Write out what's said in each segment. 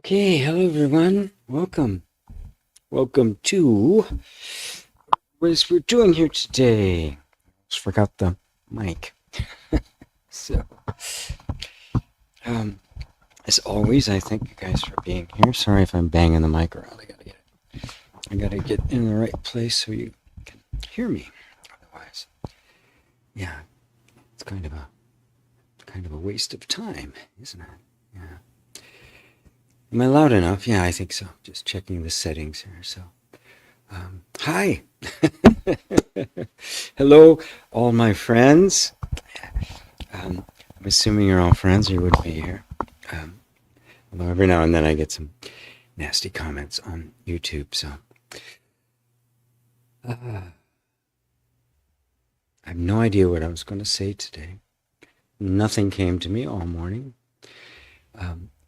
Okay, hello everyone. Welcome. Welcome to what is we're doing here today. Just forgot the mic. So, um, as always, I thank you guys for being here. Sorry if I'm banging the mic around. I gotta get in the right place so you can hear me. Otherwise, yeah, it's kind of a waste of time, isn't it? Yeah. Am I loud enough? Yeah, I think so. Just checking the settings here. So, hi. Hello, all my friends. I'm assuming you're all friends or you wouldn't be here. Although every now and then I get some nasty comments on YouTube, so I have no idea what I was going to say today. Nothing came to me all morning.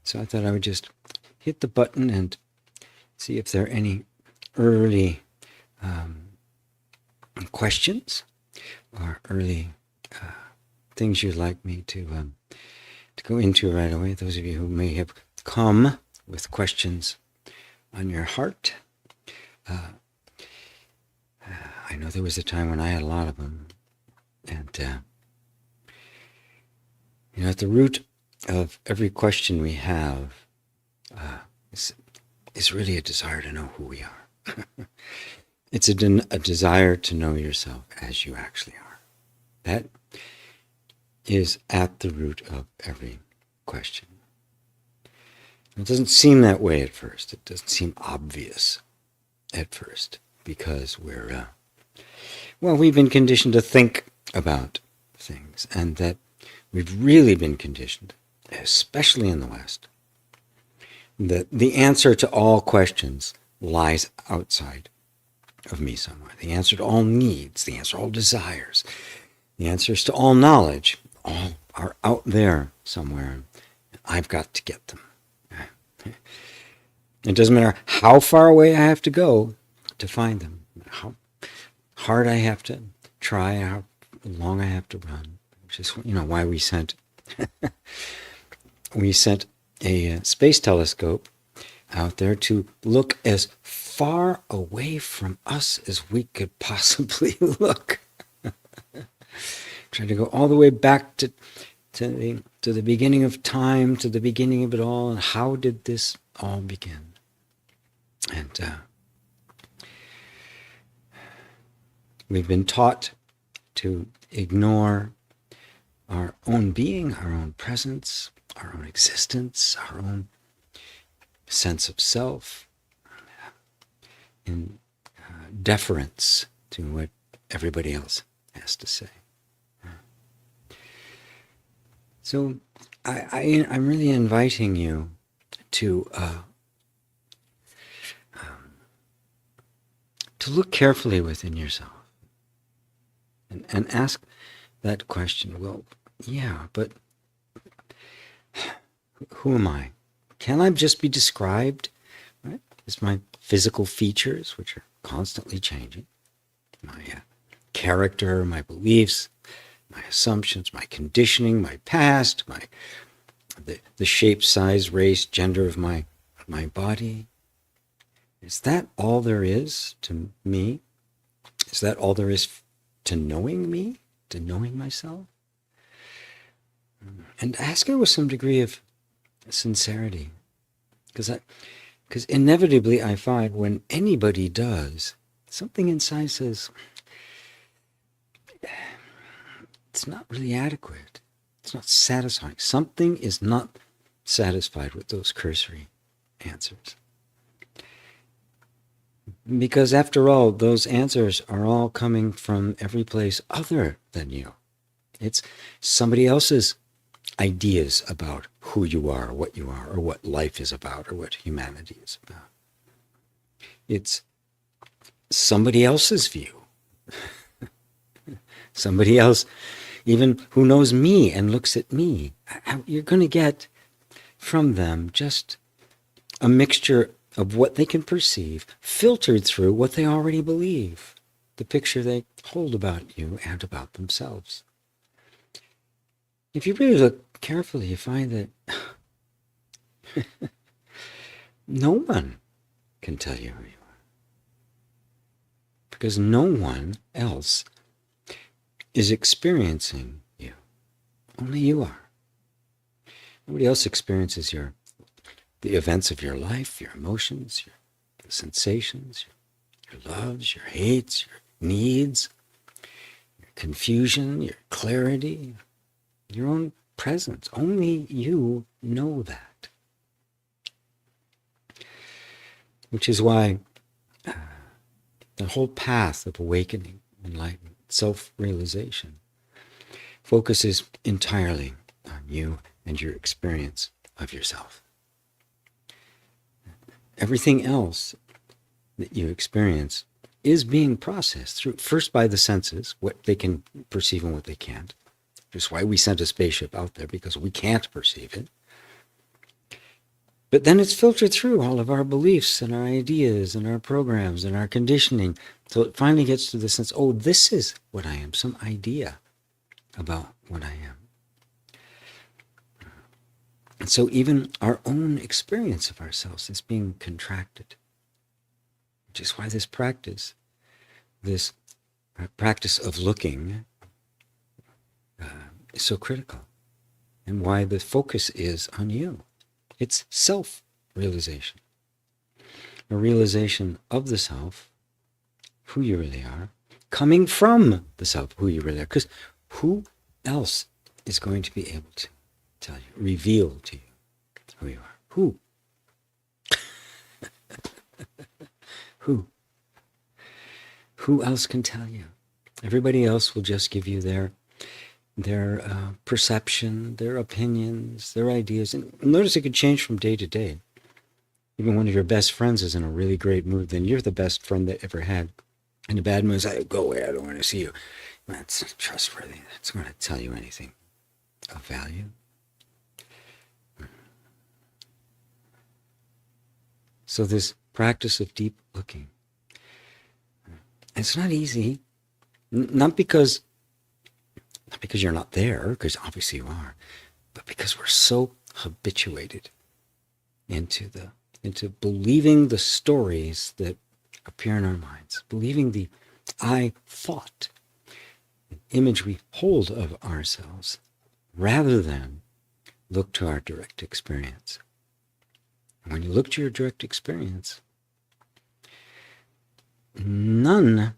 So I thought I would just hit the button and see if there are any early questions or early things you'd like me to go into right away. Those of you who may have come with questions on your heart. I know there was a time when I had a lot of them. And, at the root of every question we have is really a desire to know who we are. It's a desire to know yourself as you actually are. That is at the root of every question. It doesn't seem that way at first. It doesn't seem obvious at first because we've been conditioned to think about things, and that we've really been conditioned, especially in the West, that the answer to all questions lies outside of me somewhere. The answer to all needs, the answer to all desires, the answers to all knowledge, all are out there somewhere. I've got to get them. It doesn't matter how far away I have to go to find them, how hard I have to try, how long I have to run. Which is, why we sent a space telescope out there to look as far away from us as we could possibly look. Trying to go all the way back to the beginning of time, to the beginning of it all, and how did this all begin? And we've been taught to ignore our own being, our own presence, our own existence, our own sense of self, in deference to what everybody else has to say. So I'm really inviting you to look carefully within yourself and ask that question. Well, yeah, but who am I? Can I just be described, right, as my physical features, which are constantly changing, my character, my beliefs, my assumptions, my conditioning, my past, the shape, size, race, gender of my body? Is that all there is to me? Is that all there is to knowing me, to knowing myself? And ask it with some degree of sincerity, because inevitably I find when anybody does, something inside says, it's not really adequate. It's not satisfying. Something is not satisfied with those cursory answers. Because after all, those answers are all coming from every place other than you. It's somebody else's ideas about who you are, or what life is about, or what humanity is about. It's somebody else's view. Somebody else, even who knows me and looks at me. You're going to get from them just a mixture of what they can perceive, filtered through what they already believe, the picture they hold about you and about themselves. If you really look carefully, you find that No one can tell you who you are. Because no one else is experiencing you. Only you are. Nobody else experiences the events of your life, your emotions, your sensations, your loves, your hates, your needs, your confusion, your clarity, your own presence. Only you know that. Which is why the whole path of awakening, enlightenment, self-realization focuses entirely on you and your experience of yourself. Everything else that you experience is being processed through, first by the senses, what they can perceive and what they can't. Which is why we sent a spaceship out there, because we can't perceive it. But then it's filtered through all of our beliefs and our ideas and our programs and our conditioning. So it finally gets to the sense, oh, this is what I am, some idea about what I am. And so even our own experience of ourselves is being contracted. Which is why this practice of looking is so critical. And why the focus is on you. It's self-realization. A realization of the self, who you really are, coming from the self, who you really are. Because who else is going to be able to tell you, reveal to you who you are? Who? Who? Who else can tell you? Everybody else will just give you their perception, their opinions, their ideas. And notice it could change from day to day. Even one of your best friends is in a really great mood, then you're the best friend they ever had. In a bad mood, it's like, go away, I don't want to see you. That's trustworthy. That's not going to tell you anything of value. So this practice of deep looking, it's not easy. Not because you're not there, because obviously you are, but because we're so habituated into believing the stories that appear in our minds, believing the I thought, the image we hold of ourselves, rather than look to our direct experience. And when you look to your direct experience, none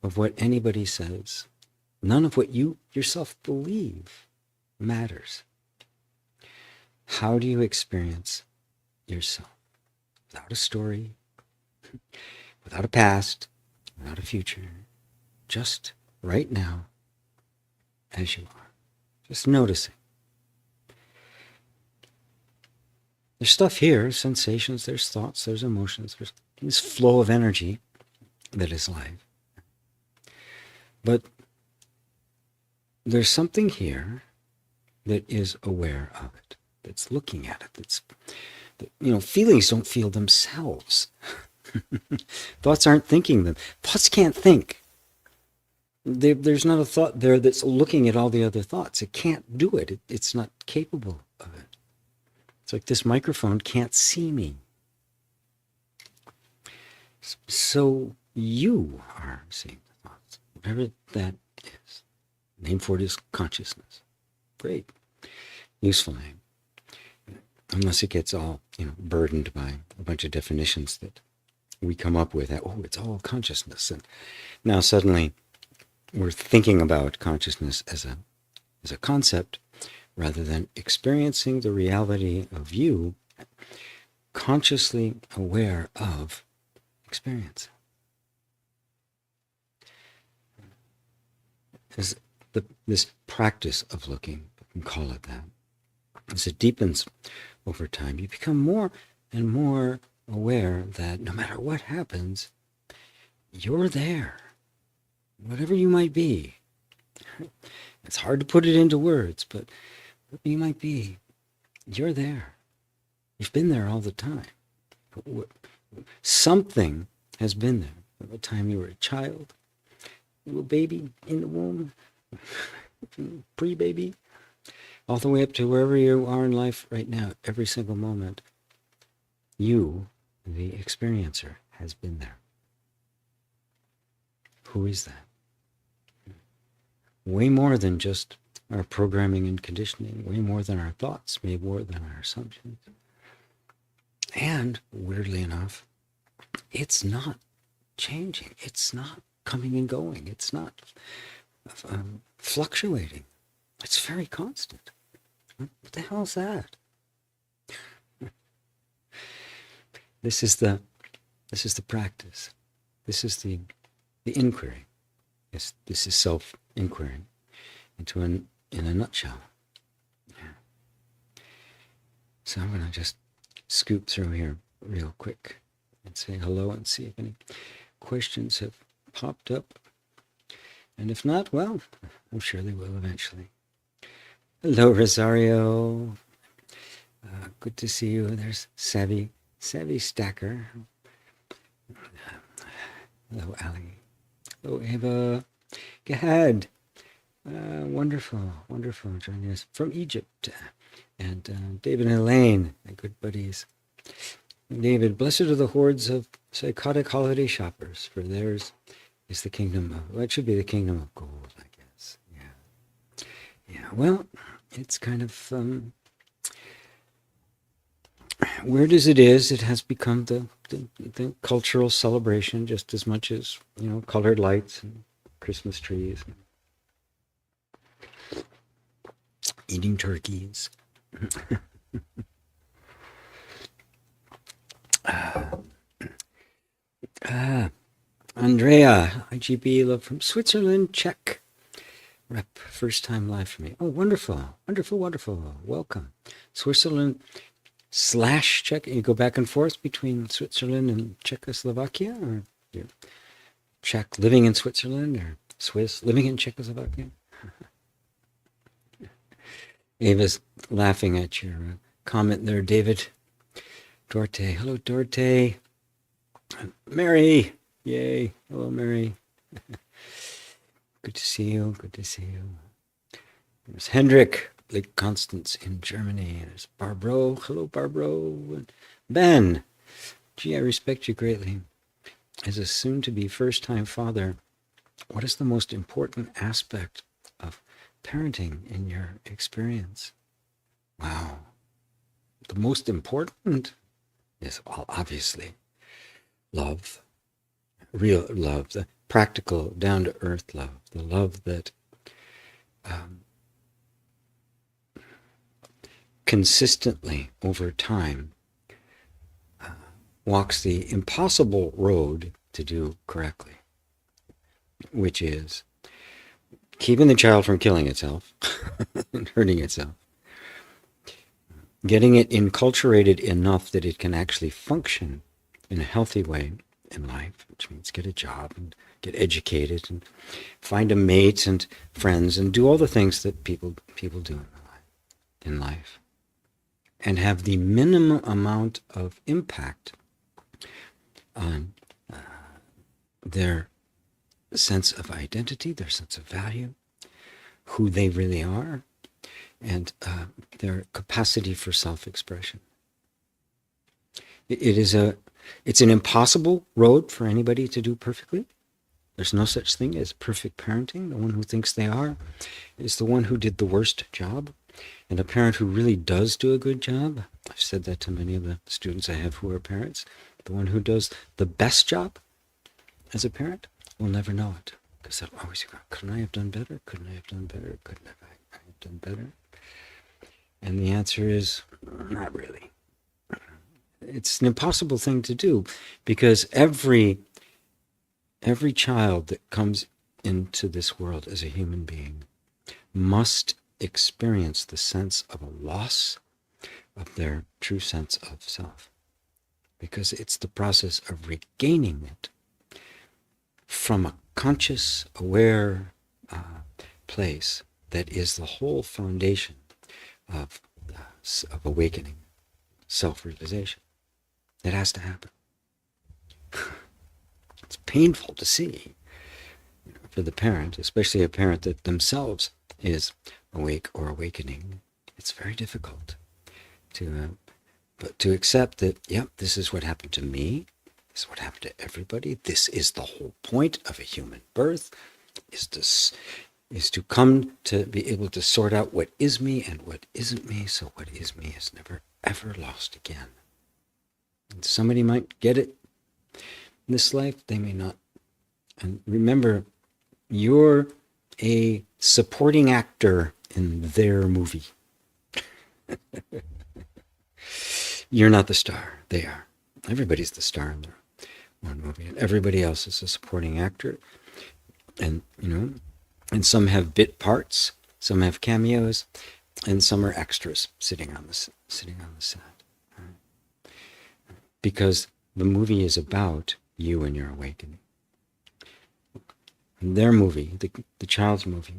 of what anybody says, none of what you yourself believe matters. How do you experience yourself? Without a story, without a past, without a future, just right now, as you are. Just noticing. There's stuff here, sensations, there's thoughts, there's emotions, there's this flow of energy that is life. But there's something here that is aware of it, that's looking at it, feelings don't feel themselves. Thoughts aren't thinking them. Thoughts can't think. There's not a thought there that's looking at all the other thoughts. It can't do it. It's not capable of it. It's like this microphone can't see me. So you are seeing the thoughts, whatever that is. The name for it is consciousness. Great. Useful name. Unless it gets all, burdened by a bunch of definitions that we come up with. Oh, it's all consciousness. And now suddenly we're thinking about consciousness as a concept rather than experiencing the reality of you, consciously aware of experience. This practice of looking, we can call it that, as it deepens over time, you become more and more aware that no matter what happens, you're there, whatever you might be. It's hard to put it into words, but whatever you might be, you're there. You've been there all the time. Something has been there from the time you were a child, little baby in the womb, pre-baby, all the way up to wherever you are in life right now, every single moment. You the experiencer has been there. Who is that? Way more than just our programming and conditioning, way more than our thoughts, way more than our assumptions. And weirdly enough, it's not changing. It's not coming and going. It's not fluctuating. It's very constant. What the hell is that? This is the practice. This is the inquiry. This is self-inquiry in a nutshell. Yeah. So I'm going to just scoop through here real quick and say hello and see if any questions have popped up. And if not, well, I'm sure they will eventually. Hello, Rosario. Good to see you. There's Savvy Stacker. Hello, Ali. Hello, Ava. Go ahead. Wonderful joining us from Egypt. And David and Elaine, my good buddies. David, blessed are the hordes of psychotic holiday shoppers, for theirs is the kingdom of, well, it should be the kingdom of gold, I guess. Yeah, well, it's kind of, weird as it is, it has become the cultural celebration just as much as, colored lights and Christmas trees and eating turkeys. Andrea, IGB love from Switzerland, Czech. Rep, first time live for me. Oh, wonderful. Welcome. Switzerland / Czech. You go back and forth between Switzerland and Czechoslovakia, or you're Czech living in Switzerland, or Swiss living in Czechoslovakia? Ava's laughing at your comment there, David. Dorte, hello, Dorte. Mary, yay, hello, Mary. Good to see you. There's Hendrik, Lake Constance in Germany. There's Barbro, hello, Barbro. Ben, gee, I respect you greatly. As a soon-to-be first-time father, what is the most important aspect of parenting in your experience? Wow. The most important is obviously love, real love, the practical, down-to-earth love, the love that consistently over time walks the impossible road to do correctly, which is keeping the child from killing itself and hurting itself, getting it enculturated enough that it can actually function in a healthy way in life, which means get a job and get educated and find a mate and friends and do all the things that people do in life, and have the minimum amount of impact on their sense of identity, their sense of value, who they really are, and their capacity for self-expression. It's an impossible road for anybody to do perfectly. There's no such thing as perfect parenting. The one who thinks they are is the one who did the worst job. And a parent who really does do a good job, I've said that to many of the students I have who are parents, the one who does the best job as a parent will never know it. Because they'll always go, couldn't I have done better? Couldn't I have done better? Couldn't I have done better? And the answer is, not really. It's an impossible thing to do, because every child that comes into this world as a human being must experience the sense of a loss of their true sense of self, because it's the process of regaining it from a conscious, aware place that is the whole foundation of awakening, self-realization. It has to happen. It's painful to see for the parent, especially a parent that themselves is awake or awakening. It's very difficult to But to accept that, yep, this is what happened to me, this is what happened to everybody, this is the whole point of a human birth, is to come to be able to sort out what is me and what isn't me, so what is me is never, ever lost again. And somebody might get it in this life, they may not. And remember, you're a supporting actor in their movie. You're not the star, they are. Everybody's the star in their one movie, and everybody else is a supporting actor. And, and some have bit parts, some have cameos, and some are extras sitting on the set. Right? Because the movie is about you and your awakening. And their movie, the child's movie,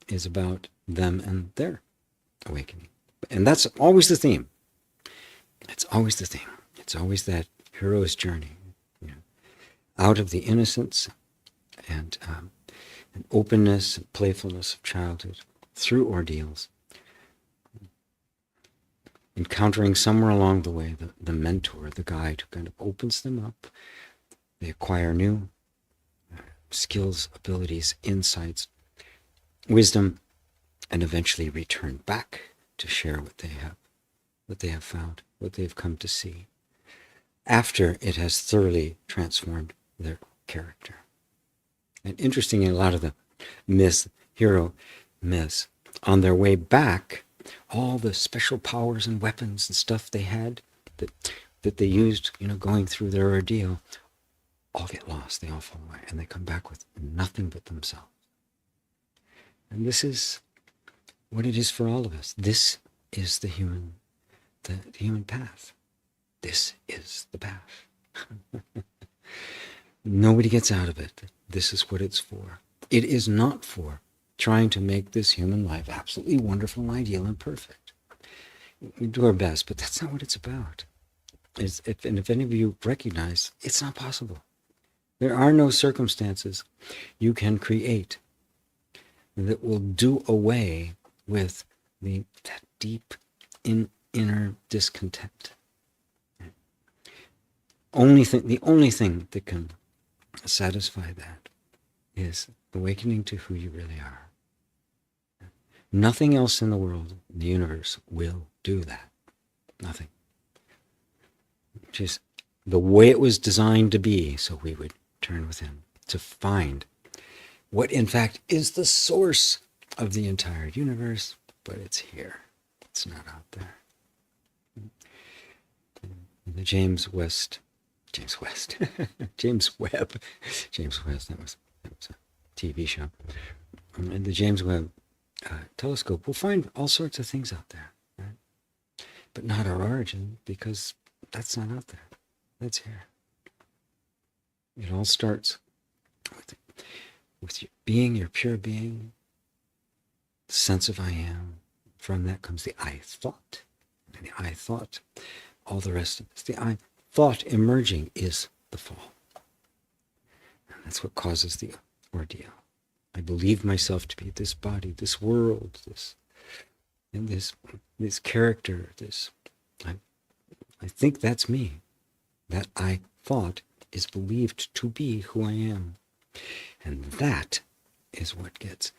is about them and their awakening. And that's always the theme. It's always the theme. It's always that hero's journey, out of the innocence and openness and playfulness of childhood through ordeals, encountering somewhere along the way the mentor, the guide who kind of opens them up. They acquire new skills, abilities, insights, wisdom, and eventually return back to share what they have found, what they've come to see, after it has thoroughly transformed their character. And interestingly, a lot of the hero myths, on their way back, all the special powers and weapons and stuff they had that they used, going through their ordeal, all get lost, they all fall away, and they come back with nothing but themselves. And this is what it is for all of us. This is the human path. This is the path. Nobody gets out of it. This is what it's for. It is not for trying to make this human life absolutely wonderful and ideal and perfect. We do our best, but that's not what it's about. If any of you recognize, it's not possible. There are no circumstances you can create that will do away with that deep inner discontent. The only thing that can satisfy that is awakening to who you really are. Nothing else in the world, the universe, will do that. Nothing. Just the way it was designed to be, so we would turn within to find what in fact is the source of the entire universe, but it's here. It's not out there. The James Webb, that was a TV show. And the James Webb telescope will find all sorts of things out there, right? But not our origin, because that's not out there. That's here. It all starts with your being, your pure being, the sense of I am. From that comes the I thought. And the I thought, all the rest of it. The I thought emerging is the fall. And that's what causes the ordeal. I believe myself to be this body, this world, this character, I think that's me. That I thought is believed to be who I am. And that is what gets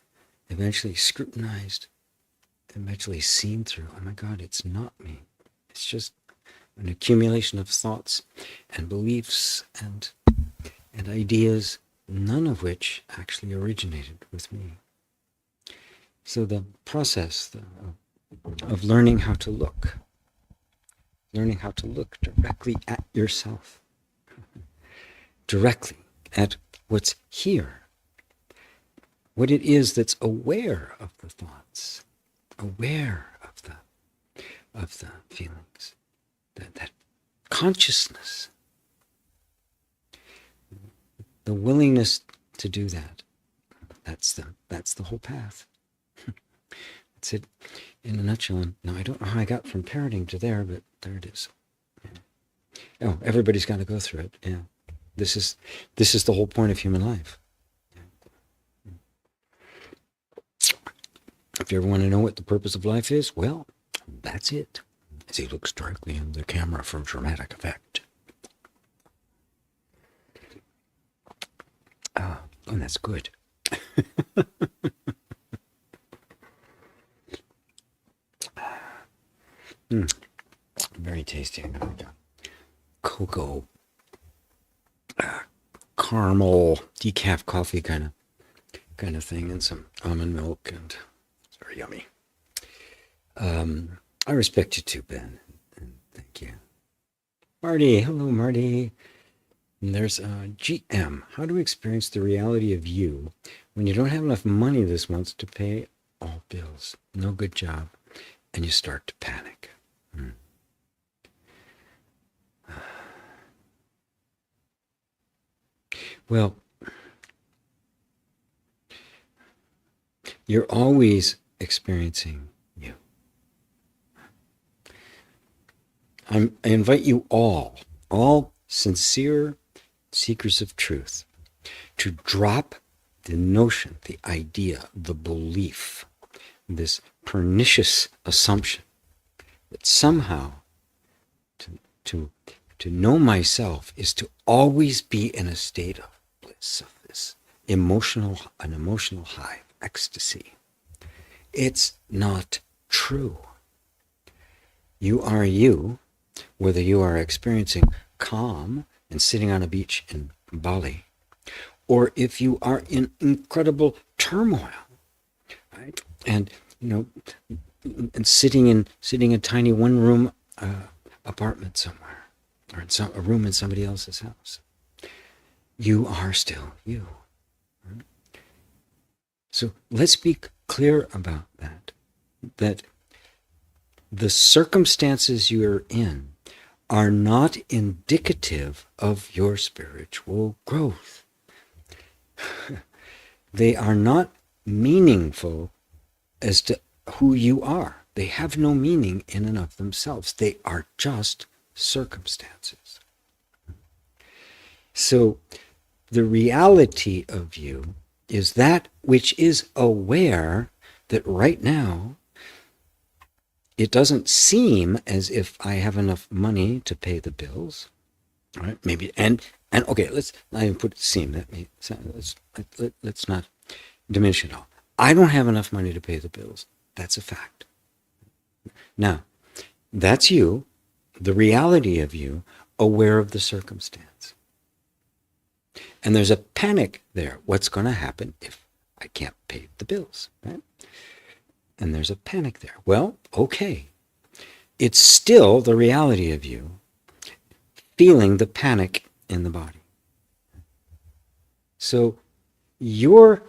eventually scrutinized, eventually seen through. Oh my God, it's not me. It's just an accumulation of thoughts and beliefs and ideas, none of which actually originated with me. So the process of learning how to look directly at yourself, directly at what's here, what it is that's aware of the thoughts, aware of the feelings, that consciousness, the willingness to do that. That's the whole path. That's it in a nutshell. Now, I don't know how I got from parroting to there, but there it is. Yeah. Oh, everybody's got to go through it. Yeah, this is the whole point of human life. If you ever want to know what the purpose of life is, well, that's it. as he looks directly in the camera for dramatic effect. Oh, that's good. Very tasty. Cocoa, caramel, decaf coffee kind of thing, and some almond milk, and it's very yummy. I respect you too, Ben, and thank you. Marty, hello, Marty. And there's GM. How do we experience the reality of you when you don't have enough money this month to pay all bills? No good job, and you start to panic. Well, you're always experiencing you. I invite you all sincere seekers of truth, to drop the notion, the idea, the belief, this pernicious assumption that somehow to know myself is to always be in a state of bliss, of this an emotional high, ecstasy. It's not true. You are you, whether you are experiencing calm and sitting on a beach in Bali, or if you are in incredible turmoil, right? And and sitting in a tiny one-room apartment somewhere, or in a room in somebody else's house. You are still you. Right? So let's be clear about that the circumstances you're in are not indicative of your spiritual growth. They are not meaningful as to who you are. They have no meaning in and of themselves. They are just circumstances. So the reality of you is that which is aware that right now it doesn't seem as if I have enough money to pay the bills. All right, maybe, and okay, let's not even put seem. Let's not diminish it all. I don't have enough money to pay the bills. That's a fact. Now, that's you, the reality of you, aware of the circumstance. And there's a panic there. What's going to happen if I can't pay the bills, right? And there's a panic there. Well, okay. It's still the reality of you feeling the panic in the body. So you're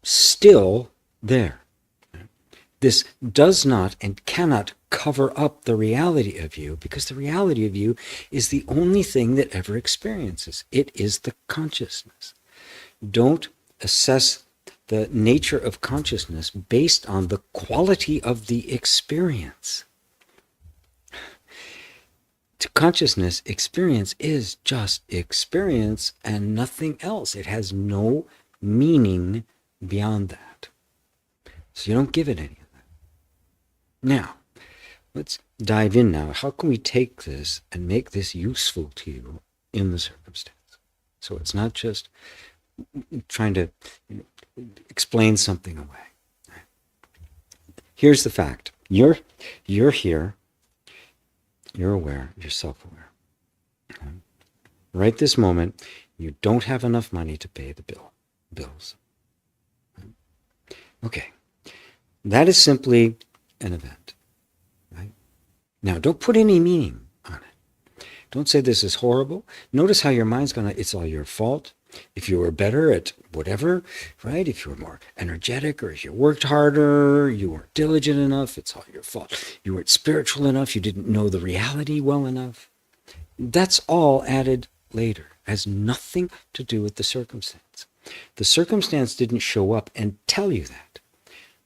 still there. This does not and cannot cover up the reality of you, because the reality of you is the only thing that ever experiences. It is the consciousness. Don't assess the nature of consciousness based on the quality of the experience. To consciousness, experience is just experience and nothing else. It has no meaning beyond that. So you don't give it any of that. Now, let's dive in now. How can we take this and make this useful to you in the circumstance? So it's not just trying to explain something away. Here's the fact. You're here. You're aware. You're self-aware. Okay? Right this moment, you don't have enough money to pay the bills. Okay. That is simply an event. Right? Now, don't put any meaning on it. Don't say this is horrible. Notice how your mind's going to, it's all your fault. If you were better at whatever, right? If you were more energetic, or if you worked harder, you weren't diligent enough, it's all your fault. You weren't spiritual enough, you didn't know the reality well enough. That's all added later. It has nothing to do with the circumstance. The circumstance didn't show up and tell you that.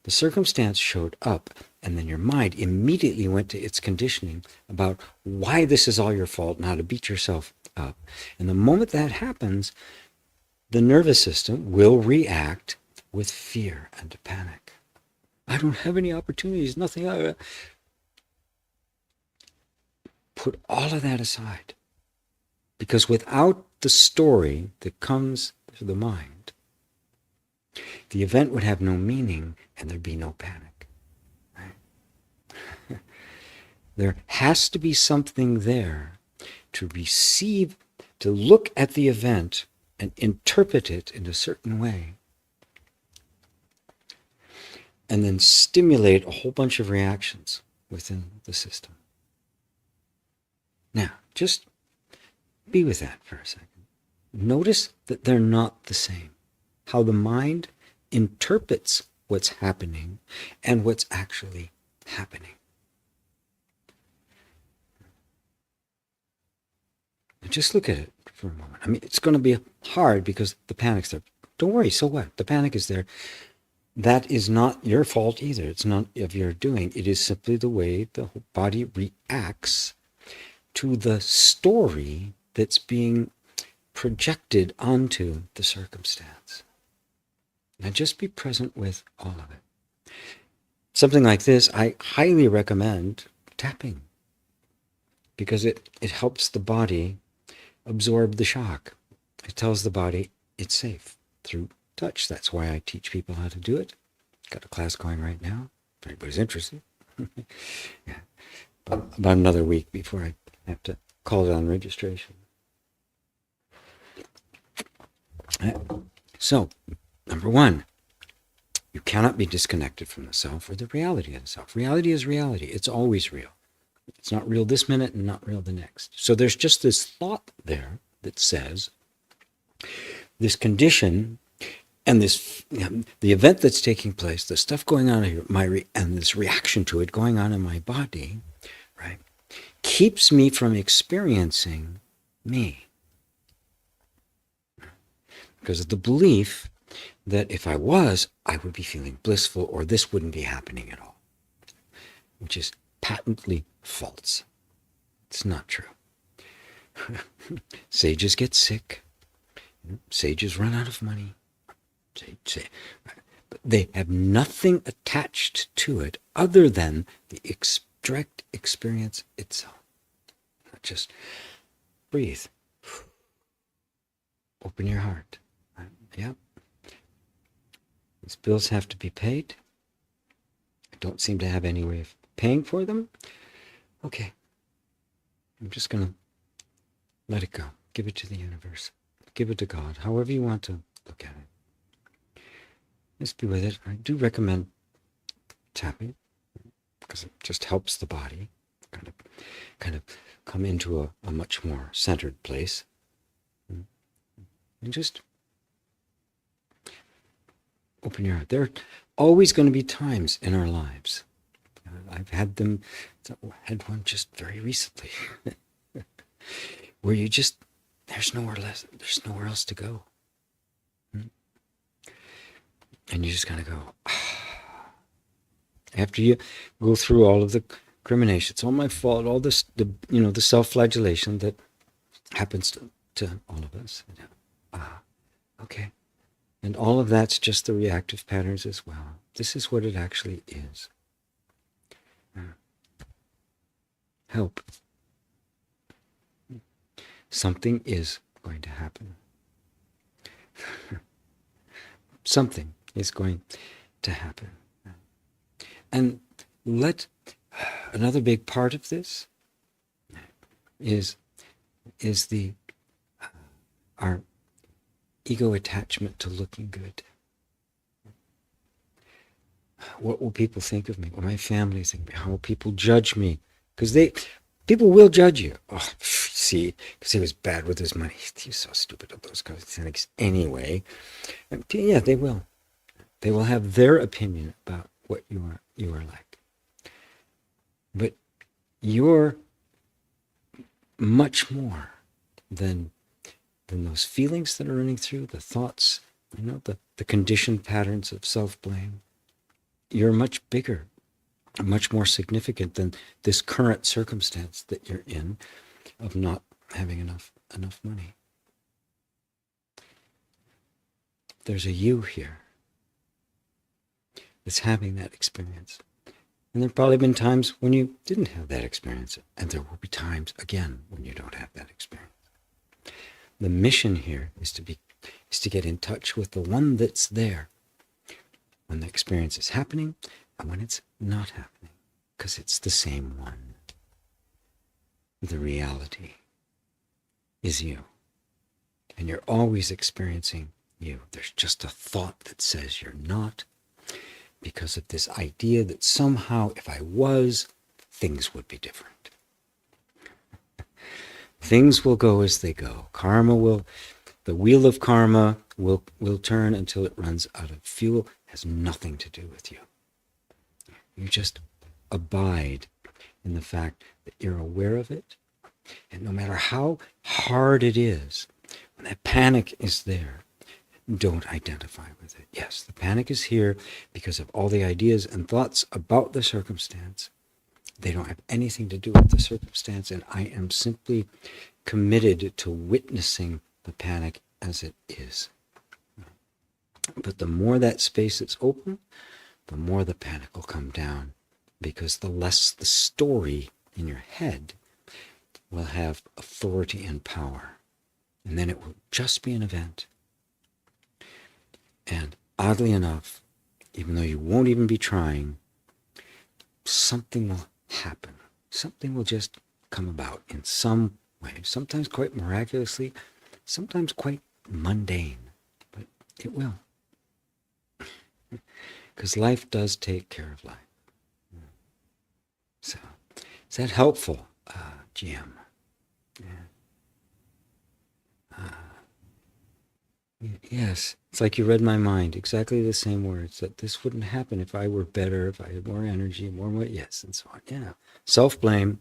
The circumstance showed up, and then your mind immediately went to its conditioning about why this is all your fault and how to beat yourself up. And the moment that happens, the nervous system will react with fear and panic. I don't have any opportunities, nothing. put all of that aside. Because without the story that comes to the mind, the event would have no meaning and there'd be no panic. Right? There has to be something there to receive, to look at the event and interpret it in a certain way, and then stimulate a whole bunch of reactions within the system. Now, just be with that for a second. Notice that they're not the same. How the mind interprets what's happening and what's actually happening. And just look at it for a moment. I mean, it's going to be hard because the panic's there. Don't worry, so what? The panic is there. That is not your fault either. It's not of your doing. It is simply the way the body reacts to the story that's being projected onto the circumstance. Now just be present with all of it. Something like this, I highly recommend tapping, because it helps the body absorb the shock. It tells the body it's safe through touch. That's why I teach people how to do it. Got a class going right now, if anybody's interested. Yeah. About another week before I have to call it on registration. So, number one, you cannot be disconnected from the self or the reality of the self. Reality is reality. It's always real. It's not real this minute and not real the next. So there's just this thought there that says this condition and this, the event that's taking place, the stuff going on here, and this reaction to it going on in my body, right, keeps me from experiencing me. Because of the belief that if I was, I would be feeling blissful, or this wouldn't be happening at all, which is patently false. It's not true. Sages get sick. Sages run out of money. They have nothing attached to it other than the direct experience itself. Just breathe. Open your heart. Yeah. These bills have to be paid. I don't seem to have any way of paying for them. Okay. I'm just going to let it go. Give it to the universe. Give it to God. However you want to look at it. Just be with it. I do recommend tapping, because it just helps the body kind of come into a much more centered place. And just open your heart. There are always going to be times in our lives. I've had one just very recently where you just, there's nowhere else to go. And you just kind of go, after you go through all of the crimination, it's all my fault, all this, the self-flagellation that happens to all of us. Okay. And all of that's just the reactive patterns as well. This is what it actually is. Help. Something is going to happen. Something is going to happen. And another big part of this is our ego attachment to looking good. What will people think of me? What will my family think of me? How will people judge me? Because people will judge you. Oh, see, because he was bad with his money. He's so stupid at those kinds of things anyway. Yeah, they will. They will have their opinion about what you are like. But you're much more than those feelings that are running through, the thoughts, the conditioned patterns of self-blame. You're much bigger, much more significant than this current circumstance that you're in of not having enough money. There's a you here that's having that experience. And there have probably been times when you didn't have that experience. And there will be times, again, when you don't have that experience. The mission here is to get in touch with the one that's there when the experience is happening and when it's not happening, because it's the same one. The reality is you, and you're always experiencing you. There's just a thought that says you're not, because of this idea that somehow if I was, things would be different. Things will go as they go. The wheel of karma will turn until it runs out of fuel. It has nothing to do with you. You just abide in the fact that you're aware of it. And no matter how hard it is, when that panic is there, don't identify with it. Yes, the panic is here because of all the ideas and thoughts about the circumstance. They don't have anything to do with the circumstance, and I am simply committed to witnessing the panic as it is. But the more that space is open, the more the panic will come down, because the less the story in your head will have authority and power. And then it will just be an event. And oddly enough, even though you won't even be trying, something will happen. Something will just come about in some way, sometimes quite miraculously, sometimes quite mundane, but it will. Because life does take care of life. So, is that helpful, GM? Yes, it's like you read my mind, exactly the same words, that this wouldn't happen if I were better, if I had more energy, more, yes, and so on. Yeah, self-blame,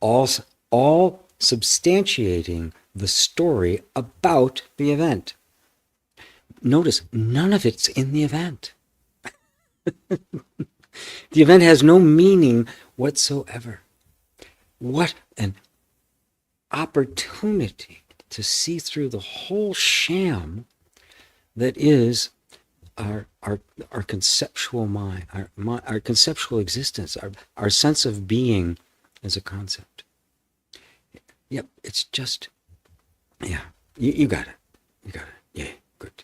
all substantiating the story about the event. Notice, none of it's in the event. The event has no meaning whatsoever. What an opportunity to see through the whole sham that is our conceptual mind, our conceptual existence, our sense of being as a concept. Yep, it's just, yeah, you got it. You got it. Yeah, good.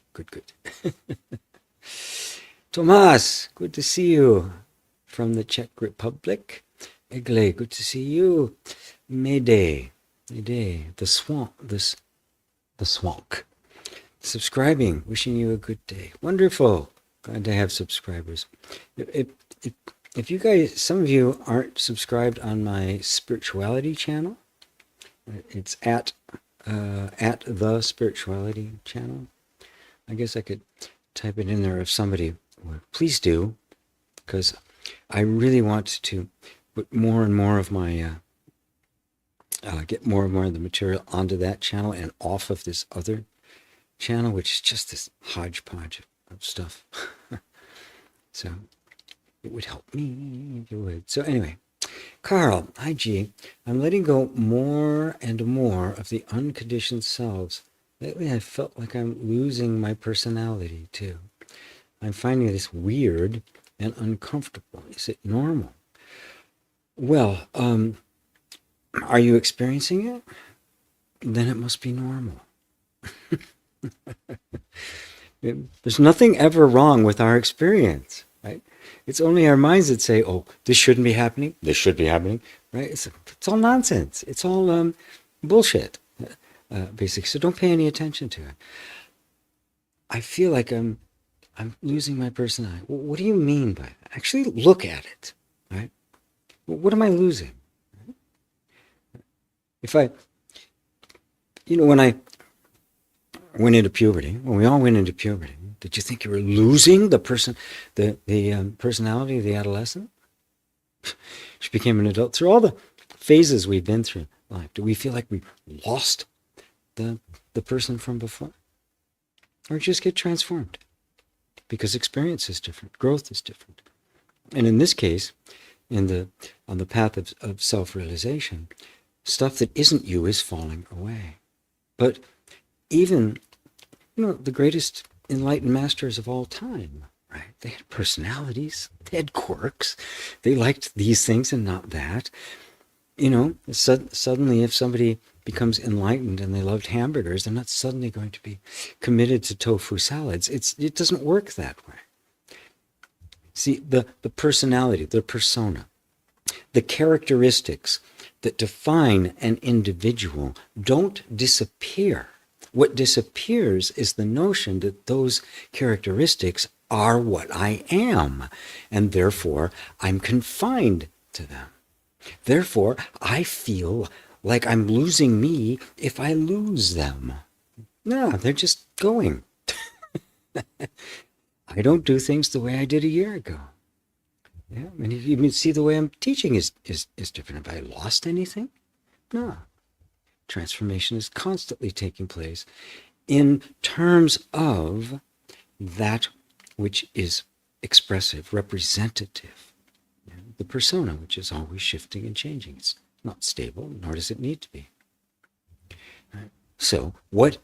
Tomas, good to see you from the Czech Republic. Egle, good to see you. Mayday, the swank. Subscribing, wishing you a good day. Wonderful. Glad to have subscribers. If you guys, some of you aren't subscribed on my spirituality channel, it's at the spirituality channel. I guess I could type it in there if somebody would. Please do, because I really want to put more and more of my get more and more of the material onto that channel and off of this other channel, which is just this hodgepodge of stuff. So it would help me if you would. So anyway, Carl, hi G. I'm letting go more and more of the unconditioned selves. Lately I felt like I'm losing my personality too. I'm finding this weird and uncomfortable. Is it normal? Well, are you experiencing it? Then it must be normal. There's nothing ever wrong with our experience, right? It's only our minds that say, oh, this shouldn't be happening, this should be happening, right? It's all nonsense. It's all bullshit, basically. So don't pay any attention to it. I feel like I'm losing my personality. What do you mean by that? Actually look at it, right? What am I losing? If when I went into puberty, when we all went into puberty, did you think you were losing the personality of the adolescent? She became an adult. Through all the phases we've been through in life, do we feel like we lost the person from before? Or just get transformed? Because experience is different, growth is different. And in this case, on the path of self-realization, stuff that isn't you is falling away. But even, the greatest enlightened masters of all time, right? They had personalities, they had quirks, they liked these things and not that. Suddenly if somebody becomes enlightened and they loved hamburgers, they're not suddenly going to be committed to tofu salads. It doesn't work that way. See, the personality, the persona, the characteristics that define an individual don't disappear. What disappears is the notion that those characteristics are what I am, and therefore I'm confined to them. Therefore, I feel like I'm losing me if I lose them. No, they're just going. I don't do things the way I did a year ago. Yeah, and you even see the way I'm teaching is different. Have I lost anything? No. Transformation is constantly taking place in terms of that which is expressive, representative. The persona, which is always shifting and changing. It's not stable, nor does it need to be. Right? So, what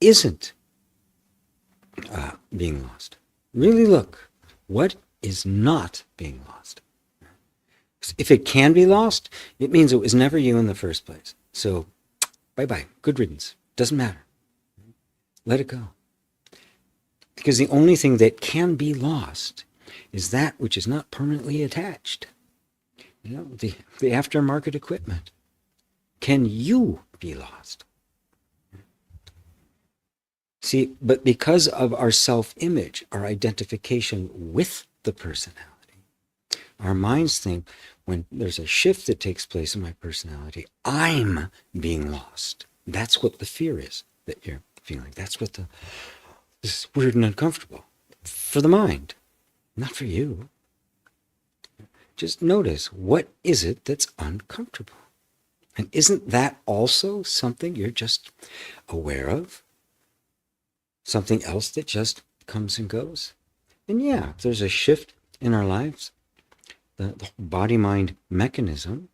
isn't being lost? Really look. What is not being lost? If it can be lost, it means it was never you in the first place. So, bye-bye. Good riddance. Doesn't matter. Let it go. Because the only thing that can be lost is that which is not permanently attached. The aftermarket equipment. Can you be lost? See, but because of our self-image, our identification with the personality, our minds think when there's a shift that takes place in my personality, I'm being lost. That's what the fear is that you're feeling. That's what this is weird and uncomfortable for the mind, not for you. Just notice, what is it that's uncomfortable? And isn't that also something you're just aware of? Something else that just comes and goes? And yeah, if there's a shift in our lives, the body-mind mechanism,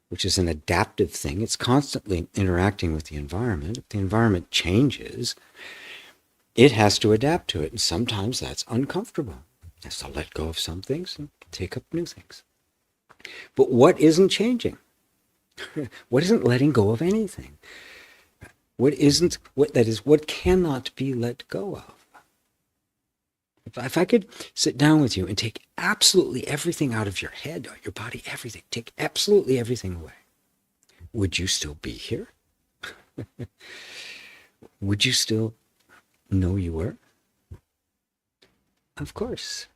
which is an adaptive thing, it's constantly interacting with the environment. If the environment changes, it has to adapt to it. And sometimes that's uncomfortable. It has to let go of some things and take up new things. But what isn't changing? What isn't letting go of anything? What cannot be let go of? If I could sit down with you and take absolutely everything out of your head, your body, everything, take absolutely everything away, would you still be here? Would you still know you were? Of course.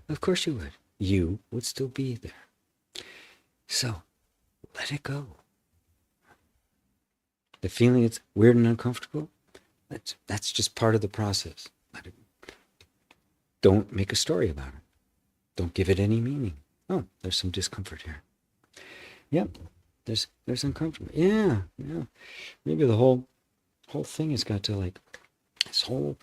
Of course you would. You would still be there. So, let it go. The feeling it's weird and uncomfortable, that's just part of the process. Don't make a story about it. Don't give it any meaning. Oh, there's some discomfort here. Yep, there's uncomfortable. Yeah. Maybe the whole thing has got to this whole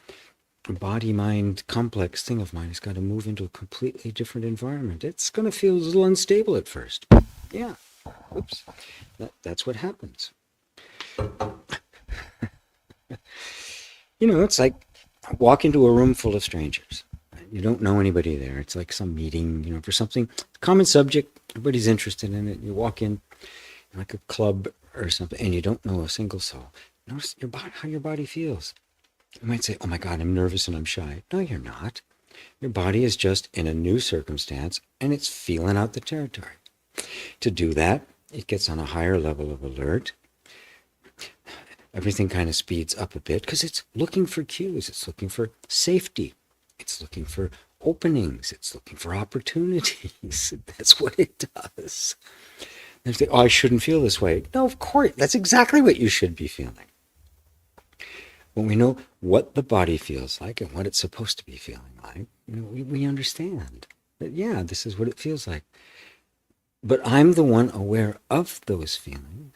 body-mind complex thing of mine has got to move into a completely different environment. It's going to feel a little unstable at first. Yeah. Oops. That's what happens. It's like walk into a room full of strangers. You don't know anybody there. It's like some meeting, for something, common subject, everybody's interested in it. You walk in like a club or something, and you don't know a single soul. Notice how your body feels. You might say, oh my God, I'm nervous and I'm shy. No, you're not. Your body is just in a new circumstance, and it's feeling out the territory. To do that, it gets on a higher level of alert. Everything kind of speeds up a bit because it's looking for cues. It's looking for safety. It's looking for openings. It's looking for opportunities. That's what it does. They say, oh, I shouldn't feel this way. No, of course. That's exactly what you should be feeling. When we know what the body feels like and what it's supposed to be feeling like, we understand that, yeah, this is what it feels like. But I'm the one aware of those feelings.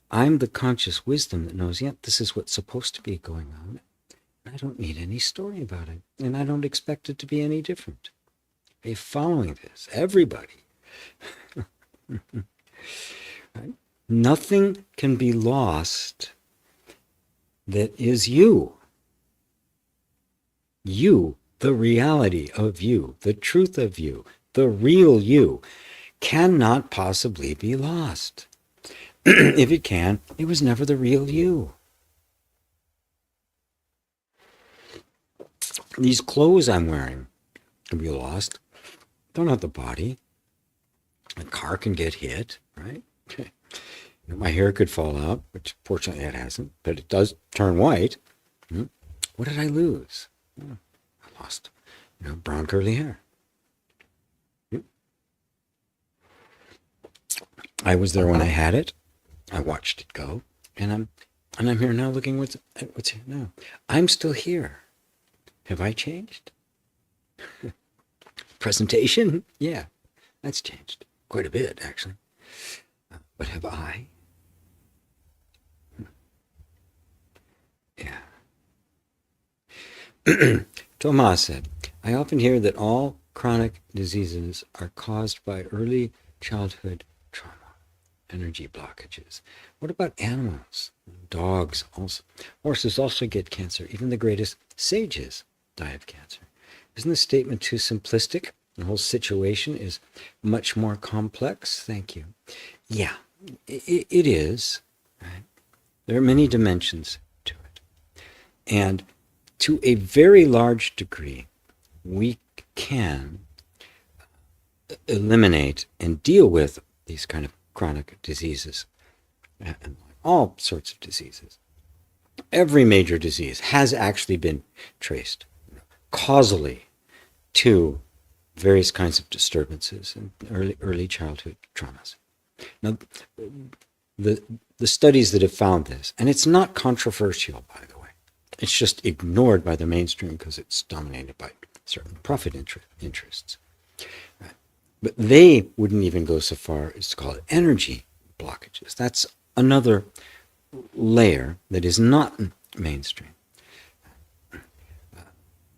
I'm the conscious wisdom that knows, yeah, this is what's supposed to be going on. I don't need any story about it. And I don't expect it to be any different. Are you following this? Everybody. Right? Nothing can be lost that is you. You, the reality of you, the truth of you, the real you, cannot possibly be lost. If it can, it was never the real you. These clothes I'm wearing can be lost. They're not the body. A car can get hit, right? My hair could fall out, which fortunately it hasn't, but it does turn white. What did I lose? I lost, brown curly hair. I was there when I had it. I watched it go, and I'm here now looking at what's here now. I'm still here. Have I changed? Presentation? Yeah, that's changed quite a bit, actually. But have I? Yeah. Thomas said, I often hear that all chronic diseases are caused by early childhood trauma, energy blockages. What about animals? Dogs also. Horses also get cancer. Even the greatest sages die of cancer. Isn't this statement too simplistic? The whole situation is much more complex. Thank you. Yeah, it is. Right? There are many dimensions to it. And to a very large degree, we can eliminate and deal with these kind of chronic diseases, and all sorts of diseases. Every major disease has actually been traced causally to various kinds of disturbances and early childhood traumas. Now, the studies that have found this, and it's not controversial, by the way, it's just ignored by the mainstream because it's dominated by certain profit interests. Right? But they wouldn't even go so far as to call it energy blockages. That's another layer that is not mainstream.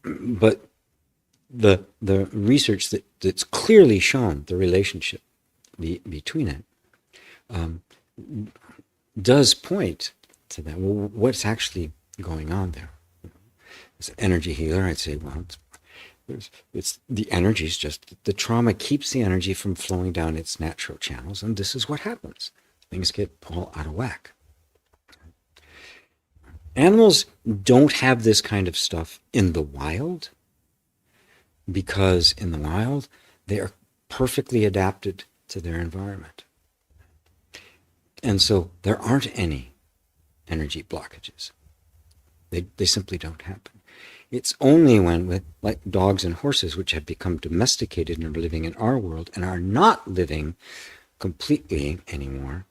But the research that's clearly shown the relationship between it does point to that. Well, what's actually going on there? As an energy healer, I'd say, well, it's the energy is just the trauma keeps the energy from flowing down its natural channels, and this is what happens. Things get all out of whack. Animals don't have this kind of stuff in the wild, because in the wild they are perfectly adapted to their environment. And so there aren't any energy blockages. They simply don't happen. It's only when, with like dogs and horses, which have become domesticated and are living in our world and are not living completely anymore.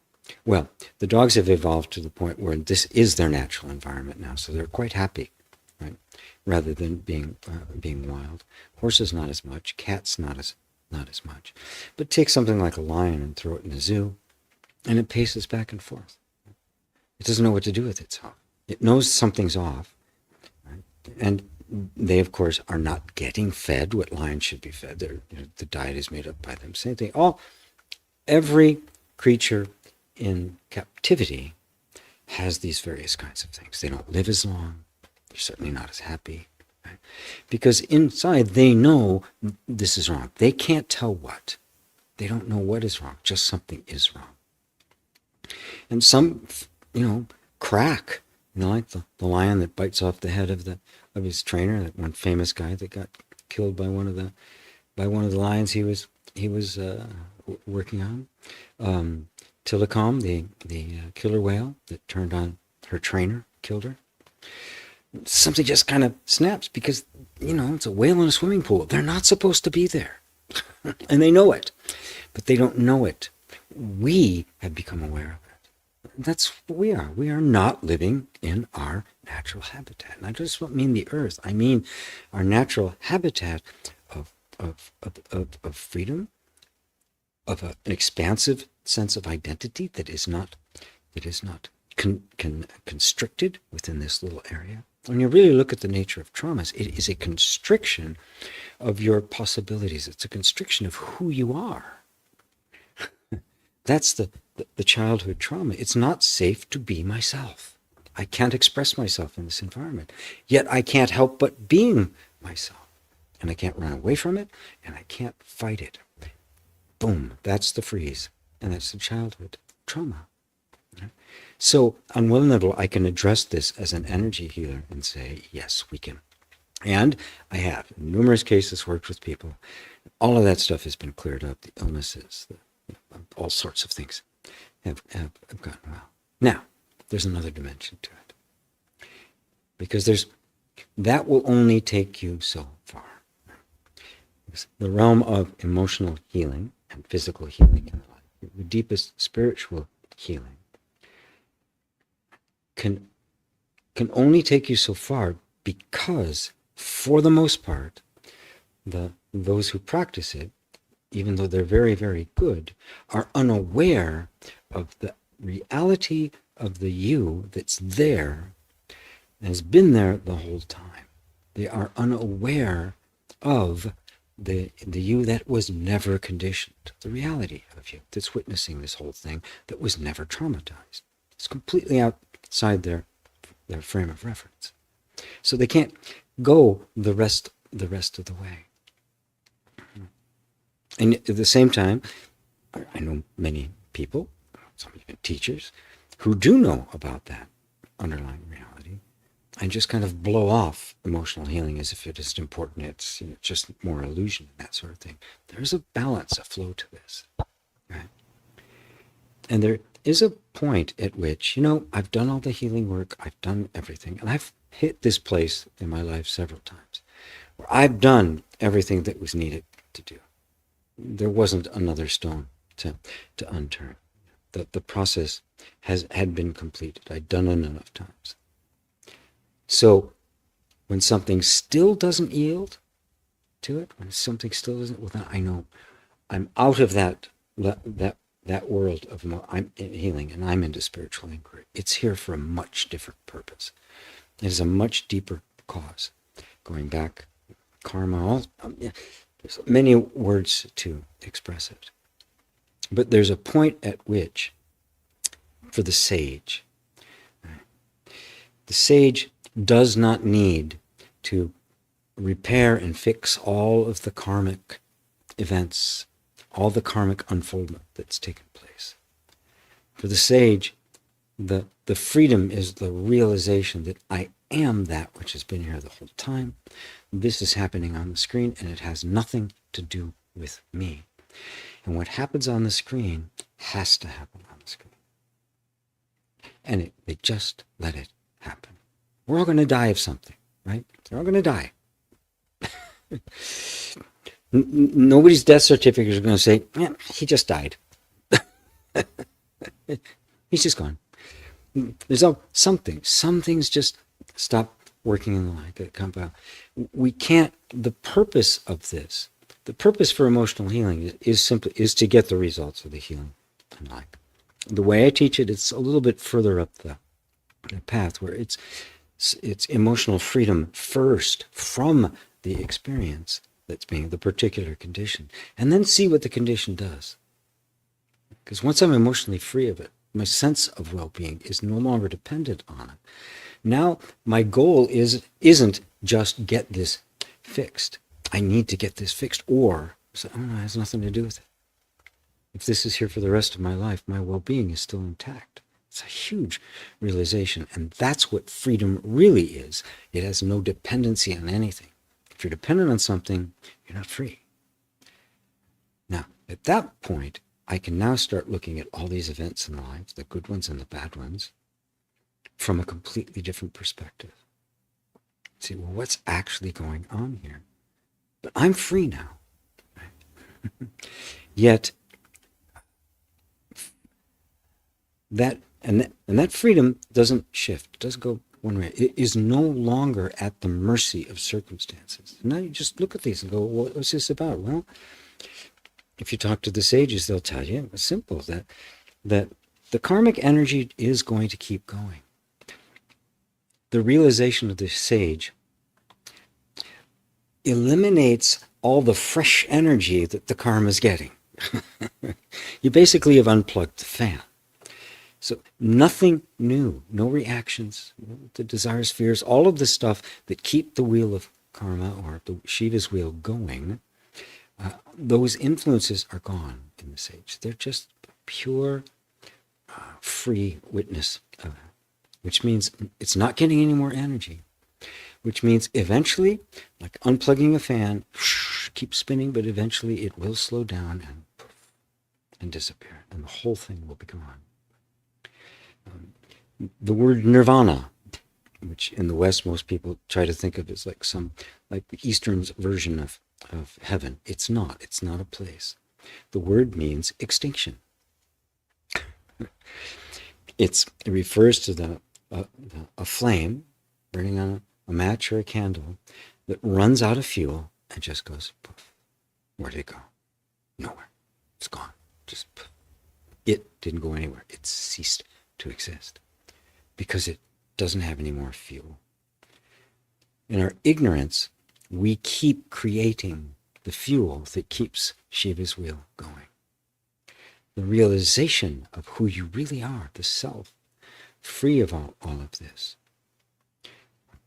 Well, the dogs have evolved to the point where this is their natural environment now, so they're quite happy, right? Rather than being wild. Horses not as much. Cats not as much. But take something like a lion and throw it in a zoo, and it paces back and forth. It doesn't know what to do with itself. It knows something's off, right? And they, of course, are not getting fed what lions should be fed. The diet is made up by them. Same thing. Every creature in captivity has these various kinds of things. They don't live as long. They're certainly not as happy. Right? Because inside they know this is wrong. They can't tell what. They don't know what is wrong. Just something is wrong. And some, crack. Like the lion that bites off the head of his trainer, that one famous guy that got killed by one of the lions he was working on. Tilikum, the killer whale that turned on her trainer, killed her. Something just kind of snaps because, it's a whale in a swimming pool. They're not supposed to be there. And they know it, but they don't know it. We have become aware of it. That's what we are. We are not living in our natural habitat. And I just don't mean the earth. I mean our natural habitat of freedom, of an expansive sense of identity that is not constricted within this little area. When you really look at the nature of traumas, it is a constriction of your possibilities. It's a constriction of who you are. That's the childhood trauma. It's not safe to be myself. I can't express myself in this environment. Yet I can't help but being myself. And I can't run away from it, and I can't fight it. Boom, that's the freeze. And that's the childhood trauma. Right? So on one level, I can address this as an energy healer and say, yes, we can. And I have, in numerous cases, worked with people. All of that stuff has been cleared up. The illnesses, all sorts of things have gotten well. Now, there's another dimension to it. Because that will only take you so far. The realm of emotional healing and physical healing in life, the deepest spiritual healing, can only take you so far because, for the most part, those who practice it, even though they're very, very good, are unaware of the reality of the you that's there and has been there the whole time. They are unaware of the you that was never conditioned, the reality of you that's witnessing this whole thing that was never traumatized. It's completely outside their frame of reference. So they can't go the rest of the way. And at the same time, I know many people, some even teachers, who do know about that underlying reality and just kind of blow off emotional healing as if it isn't important. It's just more illusion and that sort of thing. There's a balance, a flow to this, right? And there is a point at which, I've done all the healing work, I've done everything, and I've hit this place in my life several times where I've done everything that was needed to do. There wasn't another stone to unturn. The process had been completed. I'd done it enough times. So when something still doesn't yield to it, when something still doesn't, well, then I know I'm out of that world of I'm in healing, and I'm into spiritual inquiry. It's here for a much different purpose. It is a much deeper cause. Going back, karma, there's many words to express it. But there's a point at which, for the sage, the sage does not need to repair and fix all of the karmic events, all the karmic unfoldment that's taken place. For the sage, the freedom is the realization that I am that which has been here the whole time. This is happening on the screen, and it has nothing to do with me. And what happens on the screen has to happen on the screen. And they just let it happen. We're all going to die of something, right? We're all going to die. Nobody's death certificate is going to say, yeah, he just died. He's just gone. There's some things just stop working in the light that come out. We can't, the purpose of this, the purpose for emotional healing is to get the results of the healing in life. The way I teach it, it's a little bit further up the path where it's emotional freedom first from the experience that's being the particular condition, and then see what the condition does. Because once I'm emotionally free of it, my sense of well-being is no longer dependent on it. Now my goal isn't just get this fixed. I need to get this fixed, or it has nothing to do with it. If this is here for the rest of my life, my well-being is still intact. It's a huge realization, and that's what freedom really is. It has no dependency on anything. If you're dependent on something, you're not free. Now, at that point, I can now start looking at all these events in life, the good ones and the bad ones, from a completely different perspective. See, well, what's actually going on here? But I'm free now. Right? Yet, that freedom doesn't shift. It doesn't go one way. It is no longer at the mercy of circumstances. Now you just look at these and go, well, what's this about? Well, if you talk to the sages, they'll tell you, it's simple, that the karmic energy is going to keep going. The realization of the sage eliminates all the fresh energy that the karma is getting. You basically have unplugged the fan. So nothing new, no reactions, the desires, fears, all of the stuff that keep the wheel of karma or the Shiva's wheel going, those influences are gone in the sage. They're just pure, free witness, which means it's not getting any more energy, which means eventually, like unplugging a fan, keeps spinning, but eventually it will slow down and disappear, and the whole thing will be gone. The word nirvana, which in the West most people try to think of as like the Eastern's version of heaven. It's not. It's not a place. The word means extinction. It refers to a flame burning on a match or a candle that runs out of fuel and just goes poof. Where did it go? Nowhere. It's gone. Just poof. It didn't go anywhere. It ceased to exist because it doesn't have any more fuel. In our ignorance, we keep creating the fuel that keeps Shiva's wheel going. The realization of who you really are, the self, free of all of this,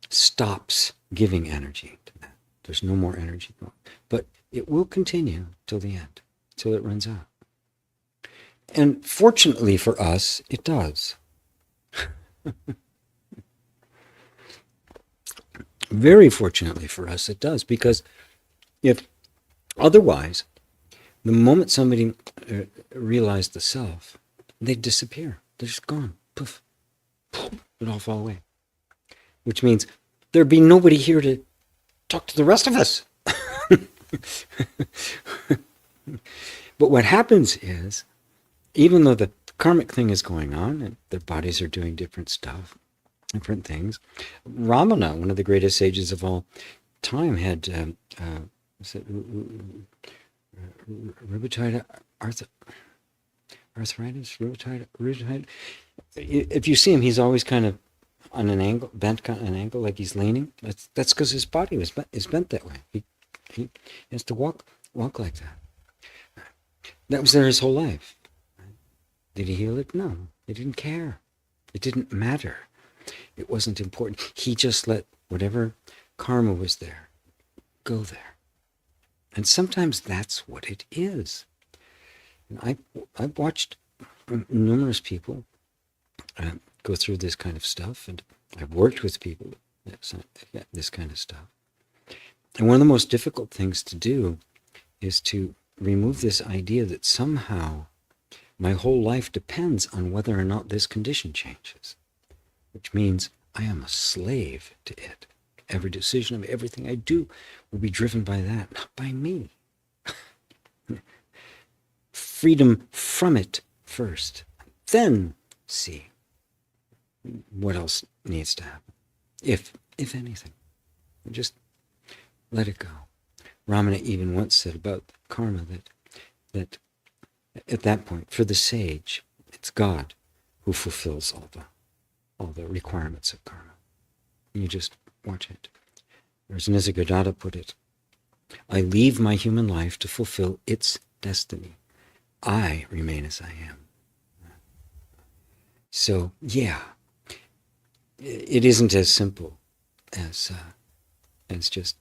stops giving energy to that. There's no more energy going. But it will continue till the end, till it runs out. And fortunately for us, it does. Very fortunately for us, it does, because if otherwise, the moment somebody realized the self, they'd disappear. They're just gone. Poof. Poof. It'd all fall away. Which means there'd be nobody here to talk to the rest of us. But what happens is, even though the karmic thing is going on and their bodies are doing different stuff, different things, Ramana, one of the greatest sages of all time, had rheumatoid arthritis, rheumatoid. If you see him, he's always kind of on an angle, bent on an angle, like he's leaning. That's because his body is bent that way. He has to walk like that. That was there his whole life. Did he heal it? No. He didn't care. It didn't matter. It wasn't important. He just let whatever karma was there go there. And sometimes that's what it is. And I've watched numerous people go through this kind of stuff, and I've worked with people this kind of stuff. And one of the most difficult things to do is to remove this idea that somehow my whole life depends on whether or not this condition changes, which means I am a slave to it. Every decision of everything I do will be driven by that, not by me. Freedom from it first, then see what else needs to happen, if anything. Just let it go. Ramana even once said about karma that at that point, for the sage, it's God who fulfills all the requirements of karma. You just watch it. Or as Nisargadatta put it, I leave my human life to fulfill its destiny. I remain as I am. So, yeah, it isn't as simple as just,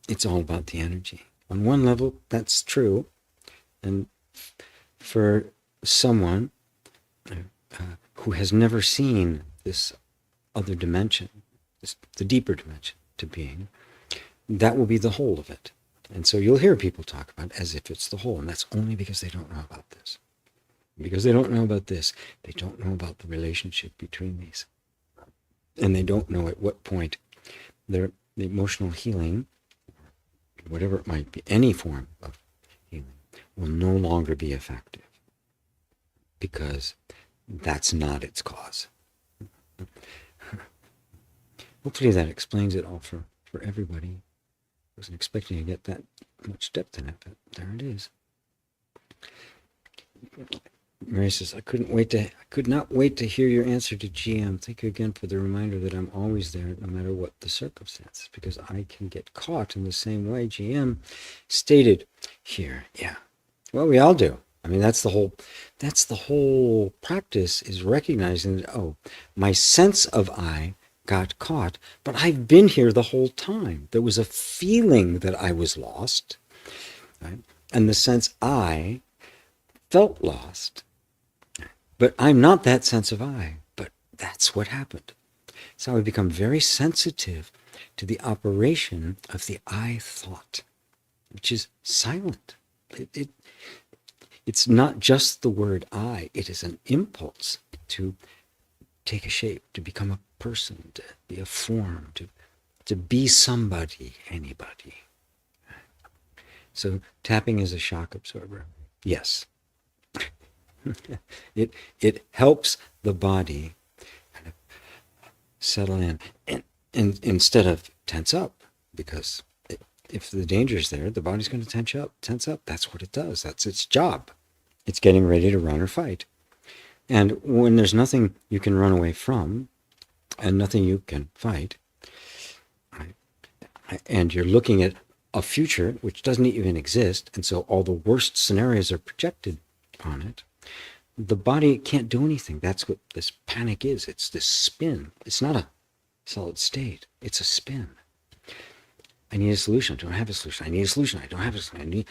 it's all about the energy. On one level, that's true. And for someone who has never seen this other dimension, the deeper dimension to being, that will be the whole of it. And so you'll hear people talk about it as if it's the whole, and that's only because they don't know about this. Because they don't know about this, they don't know about the relationship between these. And they don't know at what point the emotional healing, whatever it might be, any form of healing, will no longer be effective. Because that's not its cause. Hopefully that explains it all for everybody. I wasn't expecting to get that much depth in it, but there it is. Mary says, I could not wait to hear your answer to GM. Thank you again for the reminder that I'm always there, no matter what the circumstances, because I can get caught in the same way GM stated here. Yeah. Well, we all do. I mean, that's the whole practice, is recognizing that, my sense of I got caught, but I've been here the whole time. There was a feeling that I was lost, right? And the sense I felt lost. But I'm not that sense of I, but that's what happened. So I become very sensitive to the operation of the I thought, which is silent. It's not just the word I, it is an impulse to take a shape, to become a person, to be a form, to be somebody, anybody. So tapping is a shock absorber. Yes. It helps the body kind of settle in, and instead of tense up, because if the danger is there, the body's going to tense up. That's what it does. That's its job. It's getting ready to run or fight. And when there's nothing you can run away from and nothing you can fight, right, and you're looking at a future which doesn't even exist, and so all the worst scenarios are projected on it, the body can't do anything. That's what this panic is. It's this spin. It's not a solid state. It's a spin. I need a solution. I don't have a solution. I need a solution. I don't have a solution.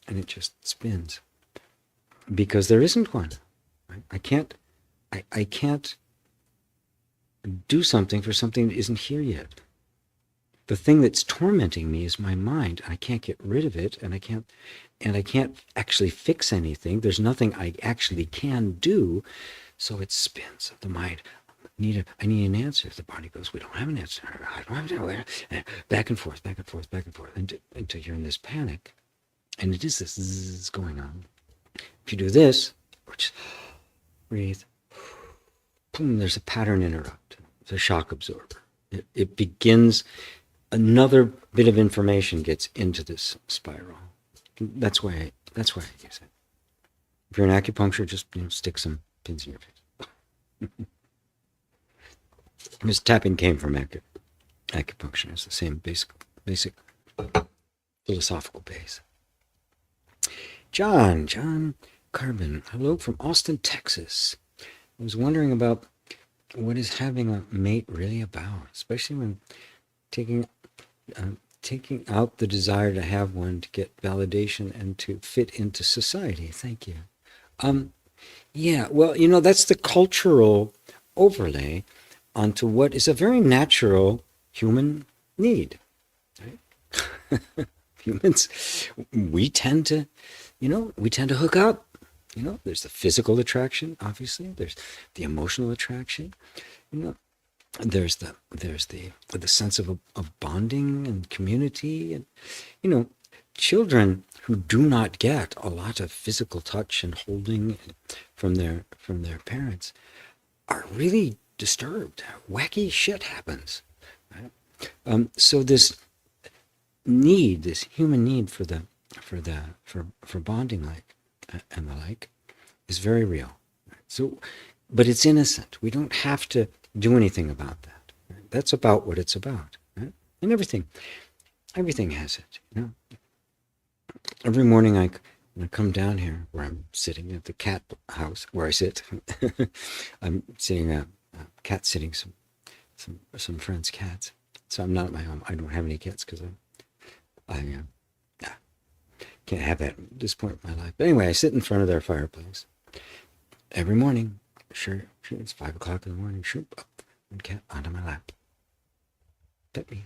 And it just spins, because there isn't one. Right? I can't do something for something that isn't here yet. The thing that's tormenting me is my mind. I can't get rid of it, and I can't actually fix anything. There's nothing I actually can do, so it spins. The mind, I need an answer. The body goes, we don't have an answer. I don't have an answer. Back and forth, until you're in this panic. And it is this zzz going on. If you do this, which breathe, boom, there's a pattern interrupt. It's a shock absorber. It begins, another bit of information gets into this spiral. That's why I use it. If you're an acupuncturist, just stick some pins in your face. This tapping came from acupuncture. It's the same basic philosophical base. John Carbon, hello from Austin, Texas. I was wondering about what is having a mate really about, especially when taking out the desire to have one to get validation and to fit into society. Thank you. Yeah, well, that's the cultural overlay onto what is a very natural human need. Right? Humans, we tend to hook up. There's the physical attraction, obviously. There's the emotional attraction. There's the sense of bonding and community, and children who do not get a lot of physical touch and holding from their parents are really disturbed. Wacky shit happens. Right? So this human need for bonding and the like is very real. So, but it's innocent. We don't have to do anything about that. Right? That's about what it's about. Right? And everything has it. Every morning I come down here where I'm sitting at the cat house where I sit. I'm sitting a cat sitting some friends' cats. So I'm not at my home. I don't have any cats because I can't have that at this point in my life. But anyway, I sit in front of their fireplace every morning. Sure, it's 5 o'clock in the morning. Shoop, up, and cat onto my lap. Pet me.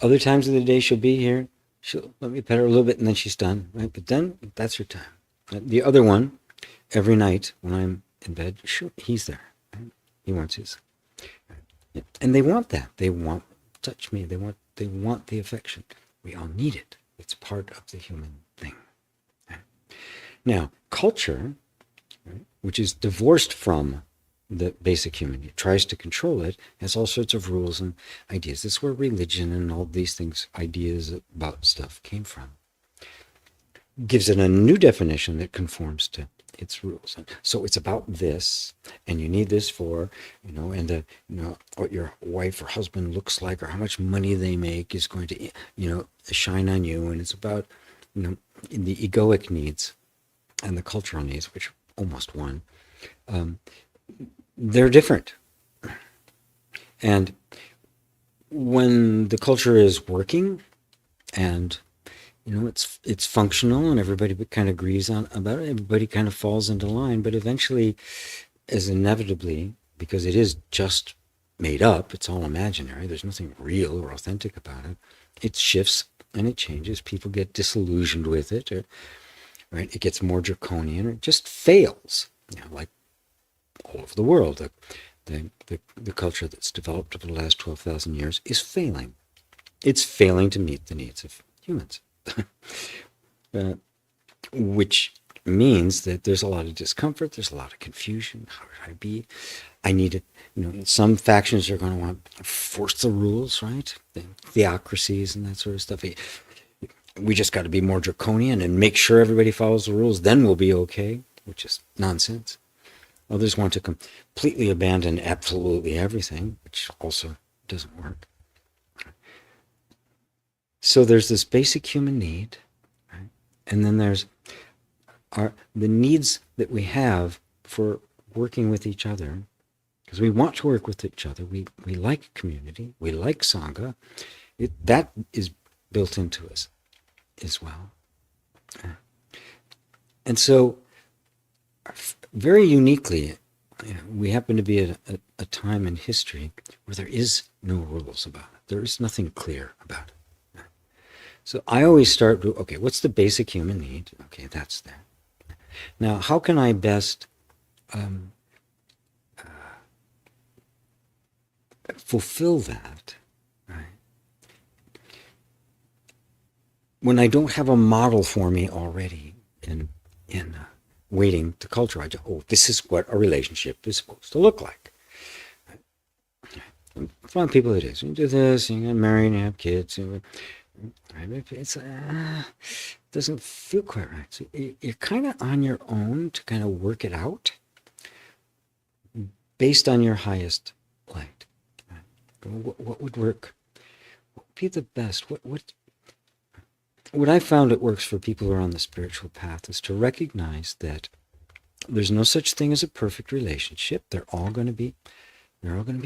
Other times of the day she'll be here. She'll let me pet her a little bit, and then she's done. Right? But then that's her time. The other one, every night when I'm in bed, sure, he's there. Right? He wants his. Right? And they want that. They want to touch me. They want the affection. We all need it. It's part of the human thing. Right? Now, culture, right, which is divorced from the basic human need, tries to control it, has all sorts of rules and ideas. That's where religion and all these things, ideas about stuff came from. Gives it a new definition that conforms to its rules. So it's about this, and you need this for, and what your wife or husband looks like or how much money they make is going to, shine on you. And it's about, the egoic needs and the cultural needs, which are almost one. they're different. And when the culture is working and it's functional and everybody kind of agrees on about it, everybody kind of falls into line, but eventually, as inevitably, because it is just made up, it's all imaginary, there's nothing real or authentic about it, it shifts and it changes, people get disillusioned with it, or, right, it gets more draconian, or it just fails, like all over the world. The culture that's developed over the last 12,000 years is failing. It's failing to meet the needs of humans, which means that there's a lot of discomfort, there's a lot of confusion. How should I be? I need it. Some factions are going to want to force the rules, right? The theocracies and that sort of stuff. We just got to be more draconian and make sure everybody follows the rules, then we'll be okay, which is nonsense. Others want to completely abandon absolutely everything, which also doesn't work. So there's this basic human need, right? And then there's the needs that we have for working with each other, because we want to work with each other. We like community. We like Sangha. That is built into us as well. And so very uniquely, we happen to be at a time in history where there is no rules about it. There is nothing clear about it. So I always start with, okay, what's the basic human need? Okay, that's there. Now, how can I best fulfill that, right? When I don't have a model for me already in waiting to culture, I just, this is what a relationship is supposed to look like. Right? For a lot of people, it is. You do this, you get married, you have kids. It doesn't feel quite right. So you're kind of on your own to kind of work it out based on your highest light. What would work? What would be the best? What I found it works for people who are on the spiritual path is to recognize that there's no such thing as a perfect relationship. They're all going to be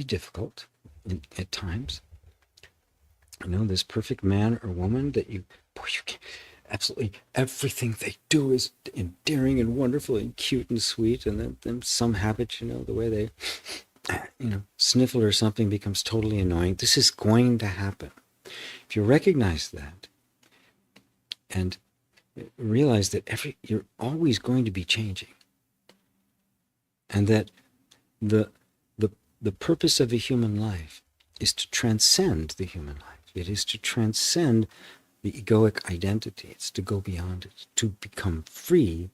difficult at times. This perfect man or woman that you can't, absolutely everything they do is endearing and wonderful and cute and sweet, and then some habits, the way they sniffle or something becomes totally annoying. This is going to happen. If you recognize that and realize that you're always going to be changing, and that the purpose of a human life is to transcend the human life. It is to transcend the egoic identity. It's to go beyond it, to become free.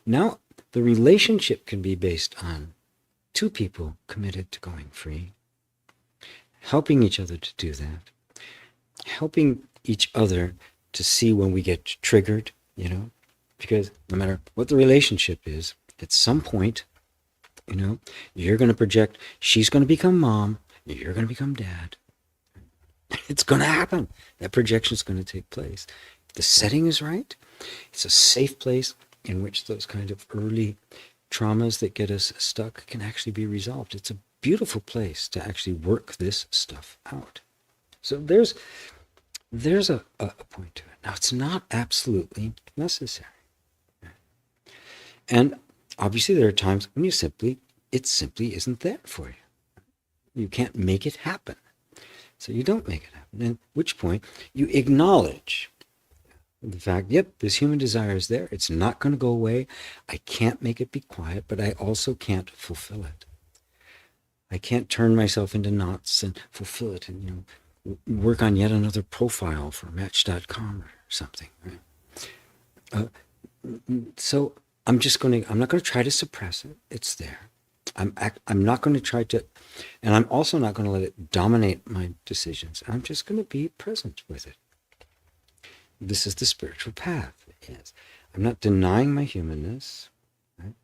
Now, the relationship can be based on two people committed to going free, helping each other to do that, helping each other to see when we get triggered, because no matter what the relationship is, at some point, you're going to project, she's going to become mom, you're going to become dad. It's going to happen. That projection is going to take place. If the setting is right, it's a safe place in which those kind of early traumas that get us stuck can actually be resolved. It's a beautiful place to actually work this stuff out. So there's a point to it. Now, it's not absolutely necessary. And obviously there are times when it simply isn't there for you. You can't make it happen. So you don't make it happen. At which point you acknowledge the fact, yep, this human desire is there. It's not going to go away. I can't make it be quiet, but I also can't fulfill it. I can't turn myself into knots and fulfill it and, work on yet another profile for Match.com or something. Right? So I'm not going to try to suppress it. It's there. I'm not going to try to, and I'm also not going to let it dominate my decisions. I'm just going to be present with it. This is the spiritual path. Yes, I'm not denying my humanness, right?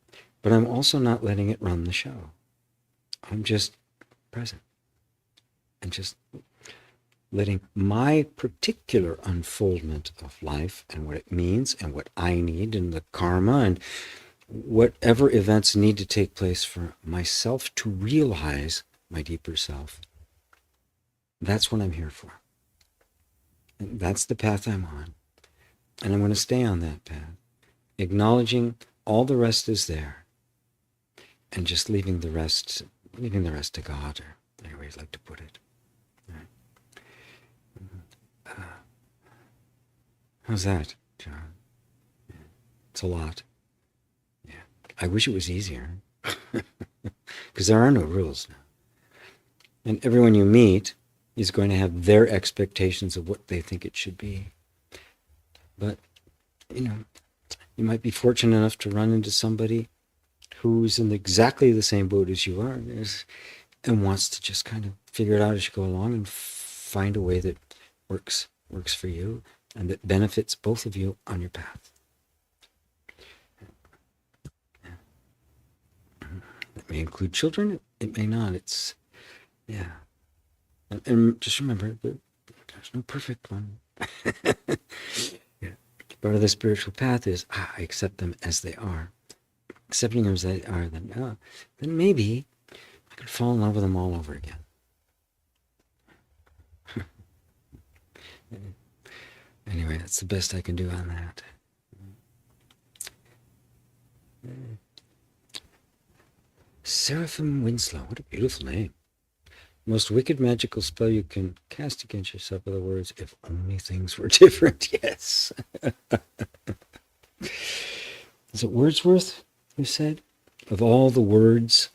But I'm also not letting it run the show. I'm just present and just letting my particular unfoldment of life and what it means and what I need and the karma and whatever events need to take place for myself to realize my deeper self, that's what I'm here for. And that's the path I'm on. And I'm going to stay on that path, acknowledging all the rest is there, and just leaving the rest to God, or any way you'd like to put it. Right. How's that, John? Yeah. It's a lot. Yeah. I wish it was easier, because there are no rules now. And everyone you meet is going to have their expectations of what they think it should be. But, you might be fortunate enough to run into somebody who's in exactly the same boat as you are, and wants to just kind of figure it out as you go along and find a way that works for you and that benefits both of you on your path. It may include children, it may not. It's, yeah. And just remember that there's no perfect one. Yeah. Part of the spiritual path is, I accept them as they are. Accepting them as they are, then maybe I could fall in love with them all over again. Anyway, that's the best I can do on that. Seraphim Winslow, what a beautiful name. Most wicked magical spell you can cast against yourself are the words, if only things were different. Yes. Is it Wordsworth who said, of all the words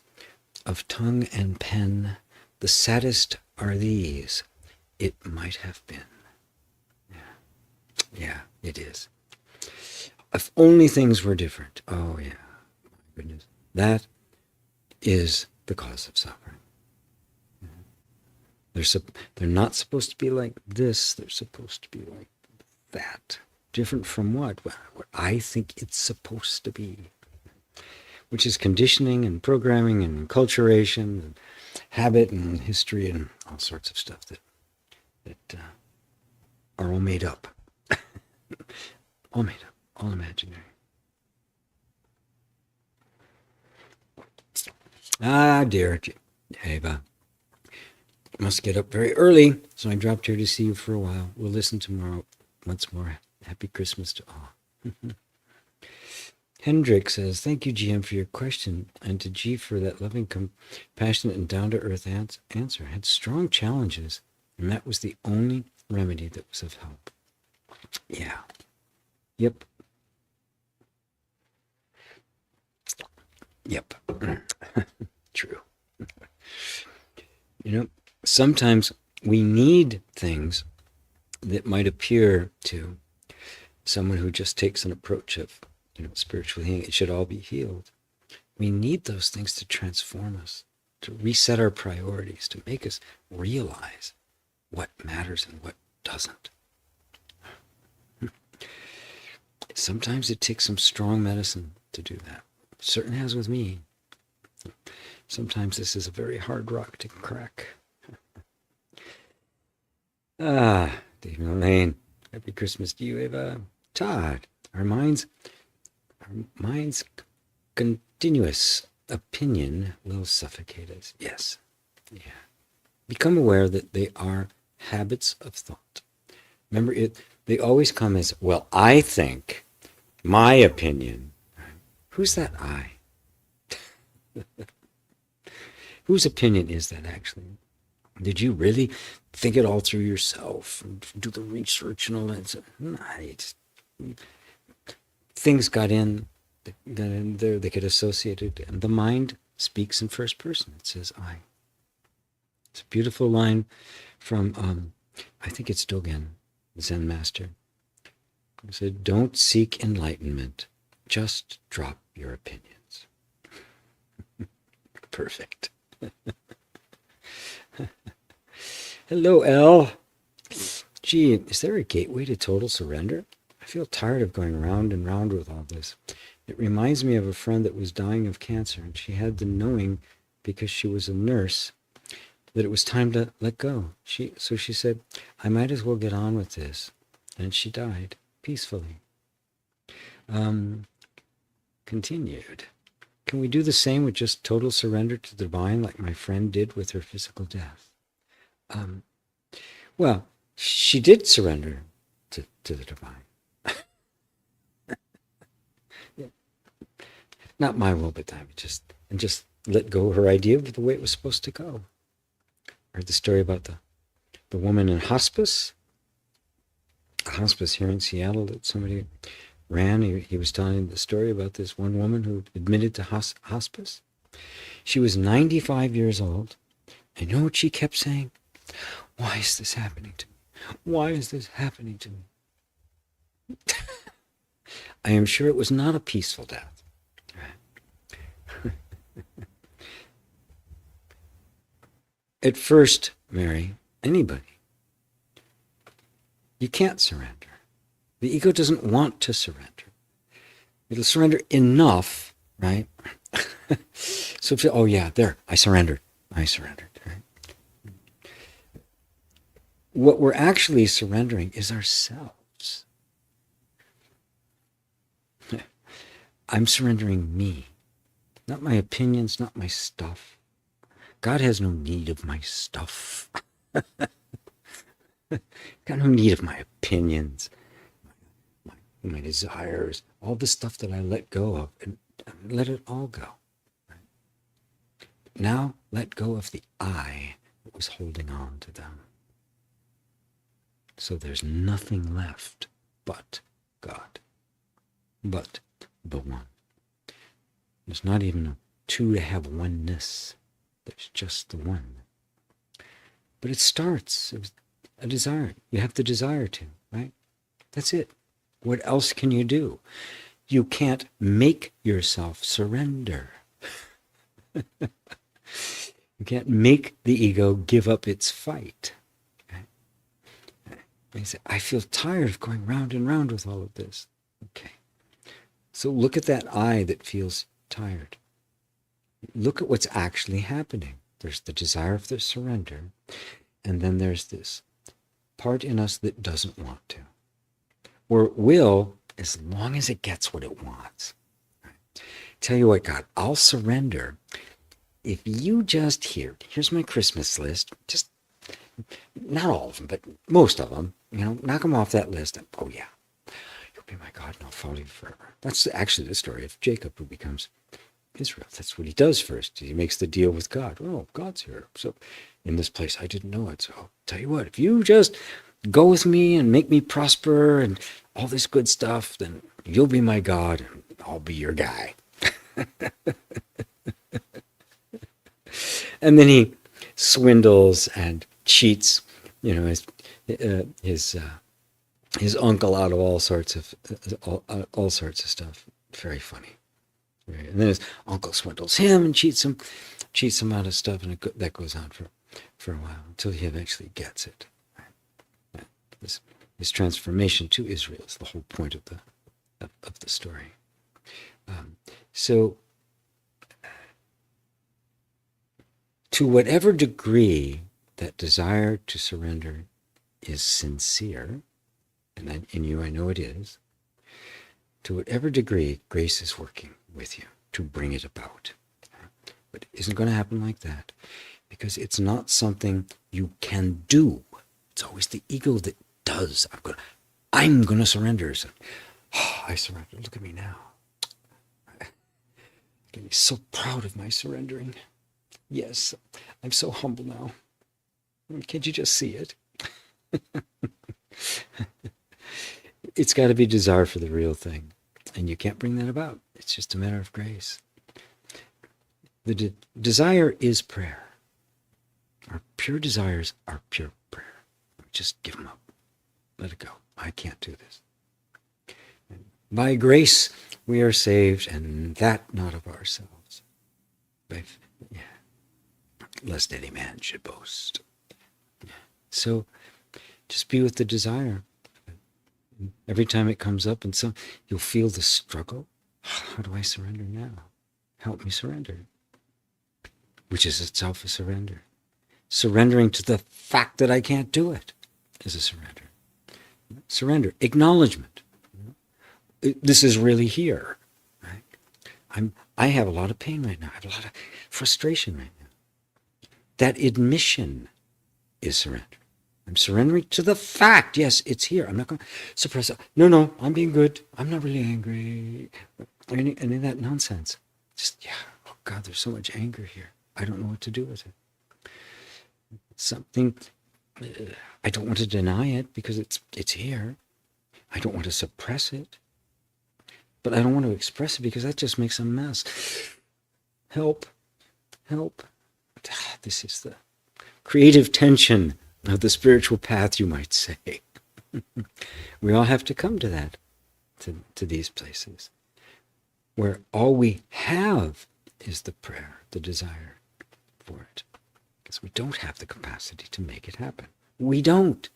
of tongue and pen, the saddest are these, it might have been. Yeah, it is. If only things were different. Oh yeah, my goodness. That is the cause of suffering. They're not supposed to be like this. They're supposed to be like that. Different from what? Well, what I think it's supposed to be. Which is conditioning and programming and enculturation and habit and history and all sorts of stuff that are all made up. All made up. All imaginary. Ah, dear Ava. Must get up very early, so I dropped here to see you for a while. We'll listen tomorrow. Once more, happy Christmas to all. Hendrik says, thank you, GM, for your question, and to G for that loving, compassionate, and down-to-earth answer. Had strong challenges, and that was the only remedy that was of help. Yeah. Yep. Yep. True. Sometimes we need things that might appear to someone who just takes an approach of, spiritual healing. It should all be healed. We need those things to transform us, to reset our priorities, to make us realize what matters and what doesn't. Sometimes it takes some strong medicine to do that. It certainly has with me. Sometimes this is a very hard rock to crack. David Elaine, happy Christmas to you, Eva. Todd, our mind's continuous opinion will suffocate us. Yes. Yeah. Become aware that they are habits of thought. Remember, they always come as, well, I think, my opinion. Who's that I? Whose opinion is that actually? Did you really think it all through yourself and do the research and all that? Things got in there, they get associated, and the mind speaks in first person. It says I. It's a beautiful line from, I think it's Dogen, the Zen master. He said, don't seek enlightenment, just drop your opinions. Perfect. Hello, Elle. Gee, is there a gateway to total surrender? I feel tired of going round and round with all this. It reminds me of a friend that was dying of cancer, and she had the knowing, because she was a nurse, that it was time to let go. So she said, I might as well get on with this. And she died peacefully. continued. Can we do the same with just total surrender to the divine, like my friend did with her physical death? Well, she did surrender to the divine. Yeah. Not my will, but time. Just let go of her idea of the way it was supposed to go. I heard the story about the woman in hospice. A hospice here in Seattle that somebody ran. He was telling the story about this one woman who admitted to hospice. She was 95 years old. And you know what she kept saying? Why is this happening to me? Why is this happening to me? I am sure it was not a peaceful death. At first, Mary, anybody, you can't surrender. The ego doesn't want to surrender. It'll surrender enough, right? So if you, oh yeah, there, I surrendered. Right? What we're actually surrendering is ourselves. I'm surrendering me, not my opinions, not my stuff. God has no need of my stuff. Got no need of my opinions, my desires, all the stuff that I let go of, and let it all go. Right? Now let go of the I that was holding on to them. So there's nothing left but God, but the one. There's not even a two to have oneness. There's just the one. But it starts with a desire. You have the desire to, right? That's it. What else can you do? You can't make yourself surrender. You can't make the ego give up its fight. You say, I feel tired of going round and round with all of this. Okay. So look at that I that feels tired. Look at what's actually happening. There's the desire of the surrender, and then there's this part in us that doesn't want to. Or will, as long as it gets what it wants. Right? Tell you what, God, I'll surrender if you just here's my Christmas list, just not all of them, but most of them, knock them off that list. And, oh yeah, you'll be my God and I'll follow you forever. That's actually the story of Jacob who becomes Israel. That's what he does first. He makes the deal with God. Oh, God's here. So in this place, I didn't know it. So I'll tell you what, if you just go with me and make me prosper and all this good stuff, then you'll be my God and I'll be your guy. And then he swindles and cheats, his uncle out of all sorts of stuff. Very funny. Right. And then his uncle swindles him and cheats him out of stuff, and that goes on for a while until he eventually gets it. Right. His transformation to Israel is the whole point of the story. So, to whatever degree that desire to surrender is sincere, and in you I know it is, to whatever degree grace is working with you to bring it about. But it isn't going to happen like that, because it's not something you can do. It's always the ego that does. I'm going to surrender. So, I surrender. Look at me now. I'm so proud of my surrendering. Yes, I'm so humble now. Can't you just see it? It's got to be desire for the real thing. And you can't bring that about. It's just a matter of grace. The desire is prayer. Our pure desires are pure prayer. Just give them up. Let it go. I can't do this. And by grace, we are saved, and that not of ourselves. Lest any man should boast. So just be with the desire. Every time it comes up, and so you'll feel the struggle. How do I surrender now? Help me surrender. Which is itself a surrender. Surrendering to the fact that I can't do it is a surrender. Surrender. Acknowledgement. This is really here. Right? I have a lot of pain right now. I have a lot of frustration right now. That admission is surrender. I'm surrendering to the fact. Yes, it's here. I'm not going to suppress it. No, I'm being good. I'm not really angry. Any of that nonsense. Just, yeah, oh God, there's so much anger here. I don't know what to do with it. Something, I don't want to deny it because it's here. I don't want to suppress it. But I don't want to express it because that just makes a mess. Help. This is the creative tension of the spiritual path, you might say. We all have to come to that, to these places, where all we have is the prayer, the desire for it. Because we don't have the capacity to make it happen. We don't.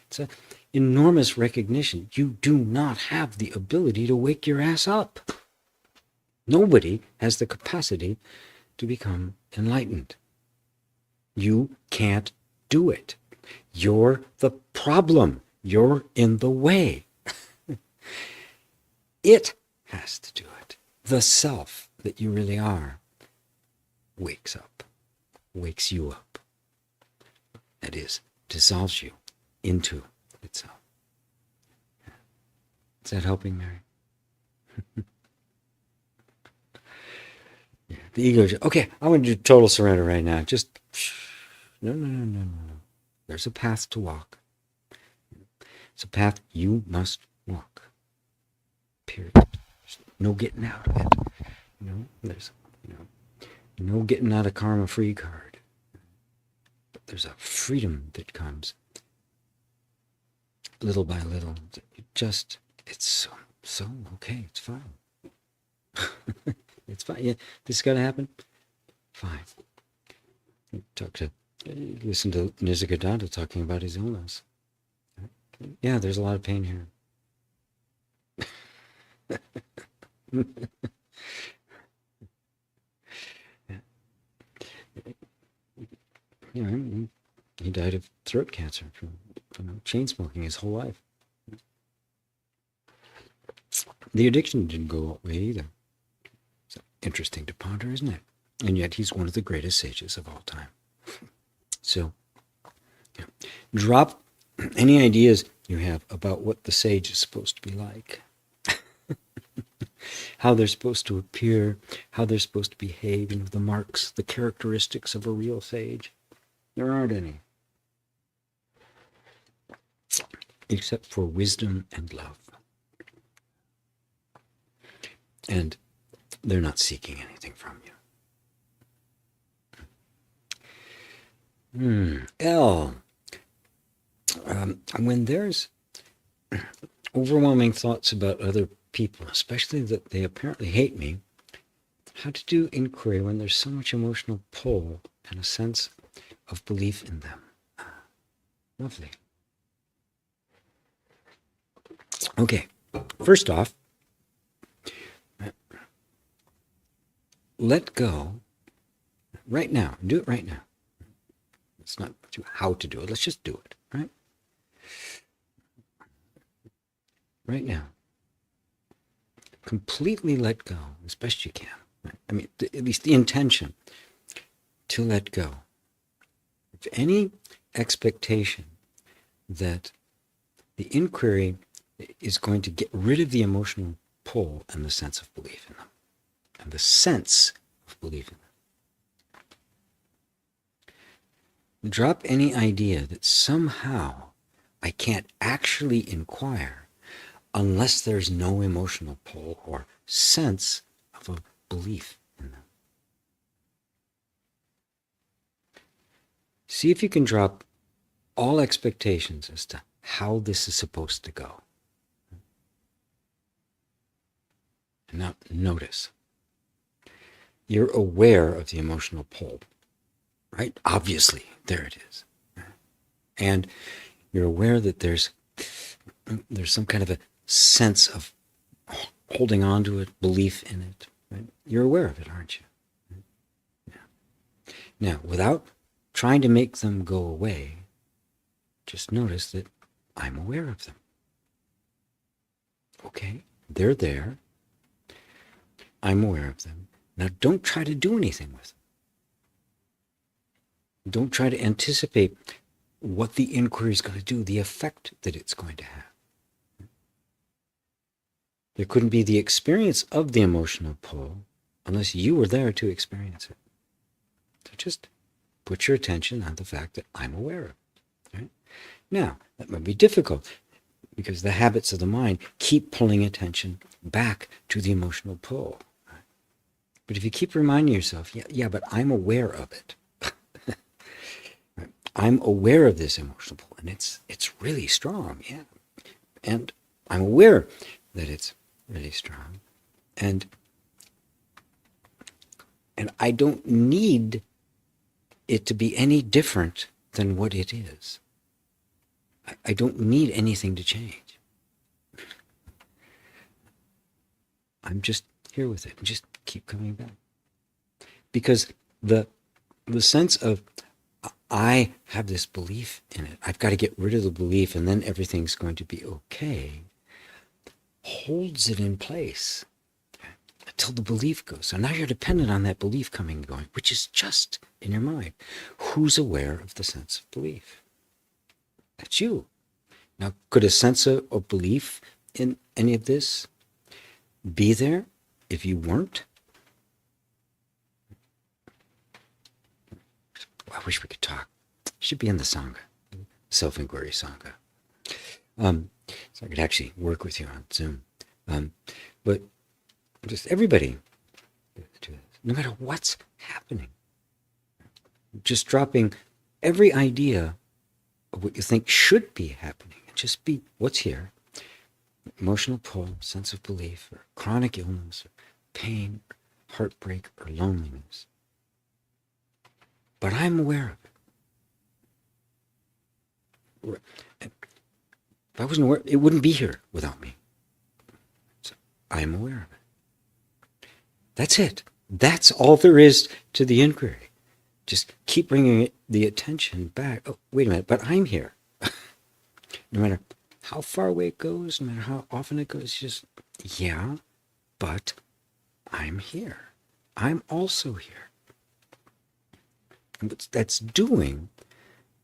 It's an enormous recognition. You do not have the ability to wake your ass up. Nobody has the capacity to become enlightened. You can't do it. You're the problem. You're in the way. It has to do it. The self that you really are wakes up, wakes you up. That is, dissolves you into itself. Is that helping, Mary? Yeah, the ego, okay, I want to do total surrender right now. Just, no. There's a path to walk. It's a path you must walk. Period. There's no getting out of it. There's no getting out of karma free card. But there's a freedom that comes little by little. It's so okay. It's fine. It's fine. Yeah, this is gonna happen. Fine. Listen to Nisargadatta talking about his illness. Yeah, there's a lot of pain here. He died of throat cancer from chain smoking his whole life. The addiction didn't go away either. It's interesting to ponder, isn't it? And yet he's one of the greatest sages of all time. So, drop any ideas you have about what the sage is supposed to be like. How they're supposed to appear, how they're supposed to behave, the marks, the characteristics of a real sage. There aren't any. Except for wisdom and love. And they're not seeking anything from you. L. When there's overwhelming thoughts about other people, especially that they apparently hate me, how to do inquiry when there's so much emotional pull and a sense of belief in them. Lovely. Okay, first off, let go right now. Do it right now. Let's not do how to do it. Let's just do it, right? Right now. Completely let go as best you can. Right? I mean, at least the intention to let go. If any expectation that the inquiry is going to get rid of the emotional pull and the sense of belief in them. And the sense of belief in them. Drop any idea that somehow I can't actually inquire unless there's no emotional pull or sense of a belief in them. See if you can drop all expectations as to how this is supposed to go. And now notice. You're aware of the emotional pull, right? Obviously, there it is. And you're aware that there's some kind of a sense of holding on to it, belief in it. Right? You're aware of it, aren't you? Yeah. Now, without trying to make them go away, just notice that I'm aware of them. Okay, they're there. I'm aware of them. Now don't try to do anything with them. Don't try to anticipate what the inquiry is going to do, the effect that it's going to have. There couldn't be the experience of the emotional pull unless you were there to experience it. So just put your attention on the fact that I'm aware of it. Right? Now, that might be difficult because the habits of the mind keep pulling attention back to the emotional pull. Right? But if you keep reminding yourself, yeah, but I'm aware of it. Right? I'm aware of this emotional pull, and it's really strong, yeah. And I'm aware that it's really strong. And I don't need it to be any different than what it is. I don't need anything to change. I'm just here with it and just keep coming back. Because the sense of I have this belief in it, I've got to get rid of the belief and then everything's going to be okay, holds it in place until the belief goes. So now you're dependent on that belief coming and going, which is just in your mind. Who's aware of the sense of belief? That's you. Now, could a sense of belief in any of this be there if you weren't? I wish we could talk. Should be in the Sangha, self-inquiry Sangha. So I could actually work with you on Zoom. But just everybody, no matter what's happening, just dropping every idea of what you think should be happening and just be what's here. Emotional pull, sense of belief, or chronic illness, or pain, or heartbreak, or loneliness. But I'm aware of it. If I wasn't aware, it wouldn't be here without me. So I'm aware of it. That's it. That's all there is to the inquiry. Just keep bringing the attention back. Oh, wait a minute, but I'm here. No matter how far away it goes, no matter how often it goes, just, yeah, but I'm here. I'm also here. And what that's doing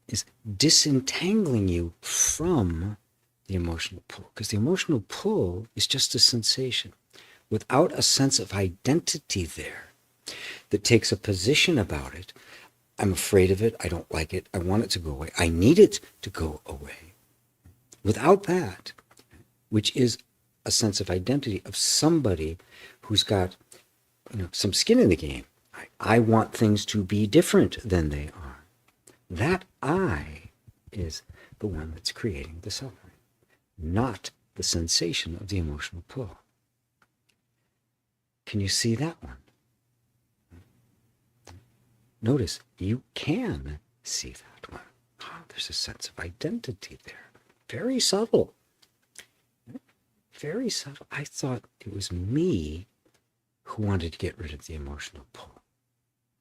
is disentangling you from the emotional pull. Because the emotional pull is just a sensation without a sense of identity there that takes a position about it. I'm afraid of it. I don't like it. I want it to go away. I need it to go away. Without that, which is a sense of identity of somebody who's got, some skin in the game. I want things to be different than they are. That I is the one that's creating the suffering, not the sensation of the emotional pull. Can you see that one? Notice you can see that one. Oh, there's a sense of identity there. Very subtle. Very subtle. I thought it was me who wanted to get rid of the emotional pull.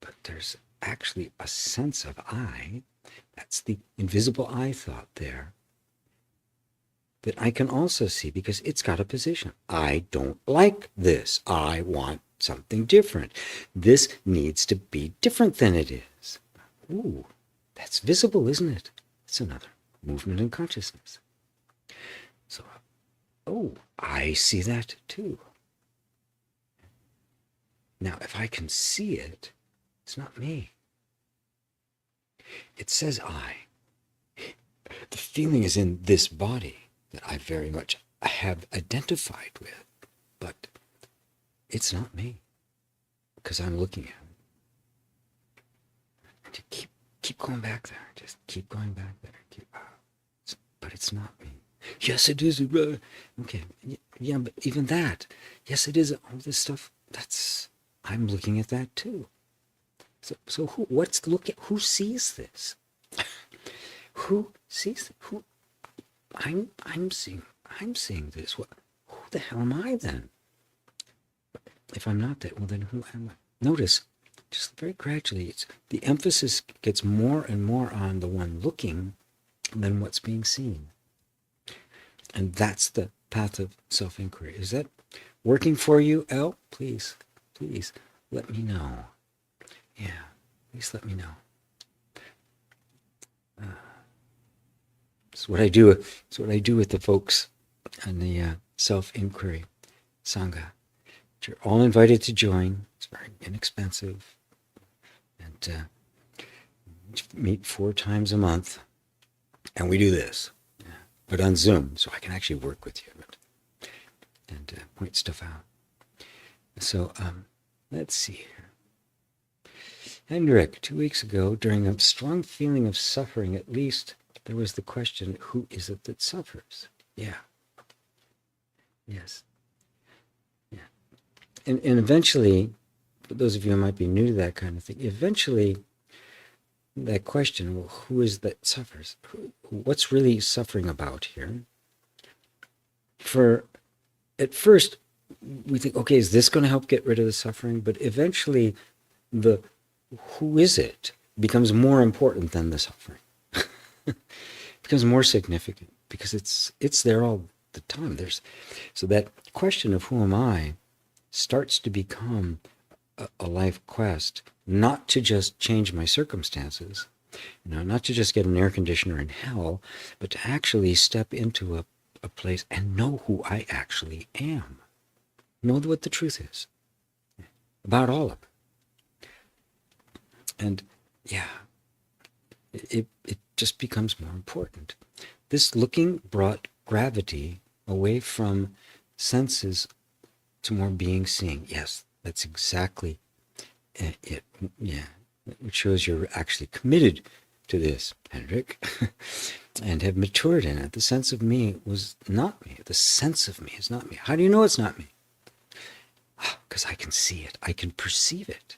But there's actually a sense of I, that's the invisible I thought there, that I can also see because it's got a position. I don't like this. I want something different. This needs to be different than it is. Ooh, that's visible, isn't it? It's another movement in consciousness. So, I see that too. Now, if I can see it, it's not me. It says I. The feeling is in this body that I very much have identified with, but it's not me because I'm looking at it. Keep going back there. Just keep going back there. But it's not me. Yes, it is. Okay. Yeah, but even that. Yes, it is. All this stuff. I'm looking at that too. So who sees this? Who sees it? I'm seeing this. Who the hell am I then? If I'm not that, well then who am I? Notice, just very gradually, the emphasis gets more and more on the one looking than what's being seen. And that's the path of self-inquiry. Is that working for you, Elle? Please let me know. Yeah, please let me know. It's what I do. It's what I do with the folks on the self-inquiry sangha. You're all invited to join. It's very inexpensive, and meet 4 times a month, and we do this, but on Zoom, so I can actually work with you and point stuff out. So let's see here. Hendrik, 2 weeks ago, during a strong feeling of suffering, at least, there was the question, who is it that suffers? Yeah. Yes. Yeah. And eventually, for those of you who might be new to that kind of thing, eventually that question, well, who is that suffers? What's really suffering about here? At first, we think, okay, is this going to help get rid of the suffering? But eventually, the who is it becomes more important than the suffering. It becomes more significant because it's there all the time. So that question of who am I starts to become a life quest, not to just change my circumstances, not to just get an air conditioner in hell, but to actually step into a place and know who I actually am. Know what the truth is about all of it. And yeah, it just becomes more important. This looking brought gravity away from senses to more being, seeing. Yes, that's exactly it. Yeah, it shows you're actually committed to this, Hendrik, and have matured in it. The sense of me was not me. The sense of me is not me. How do you know it's not me? Because I can see it. I can perceive it.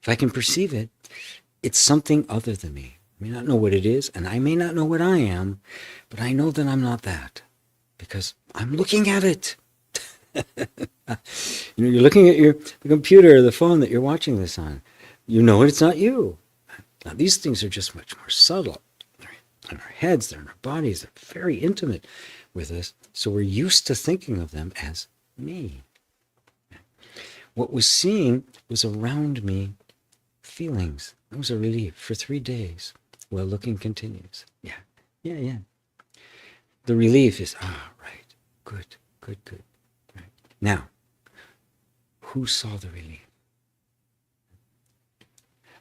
If I can perceive it, it's something other than me. I may not know what it is, and I may not know what I am, but I know that I'm not that because I'm looking at it. You're looking at the computer or the phone that you're watching this on. You know it's not you. Now, these things are just much more subtle. They're in our heads, they're in our bodies, they're very intimate with us, so we're used to thinking of them as me. What was seeing was around me feelings. That was a relief for 3 days while looking continues. Yeah. The relief is, right, good. Right. Now, who saw the relief?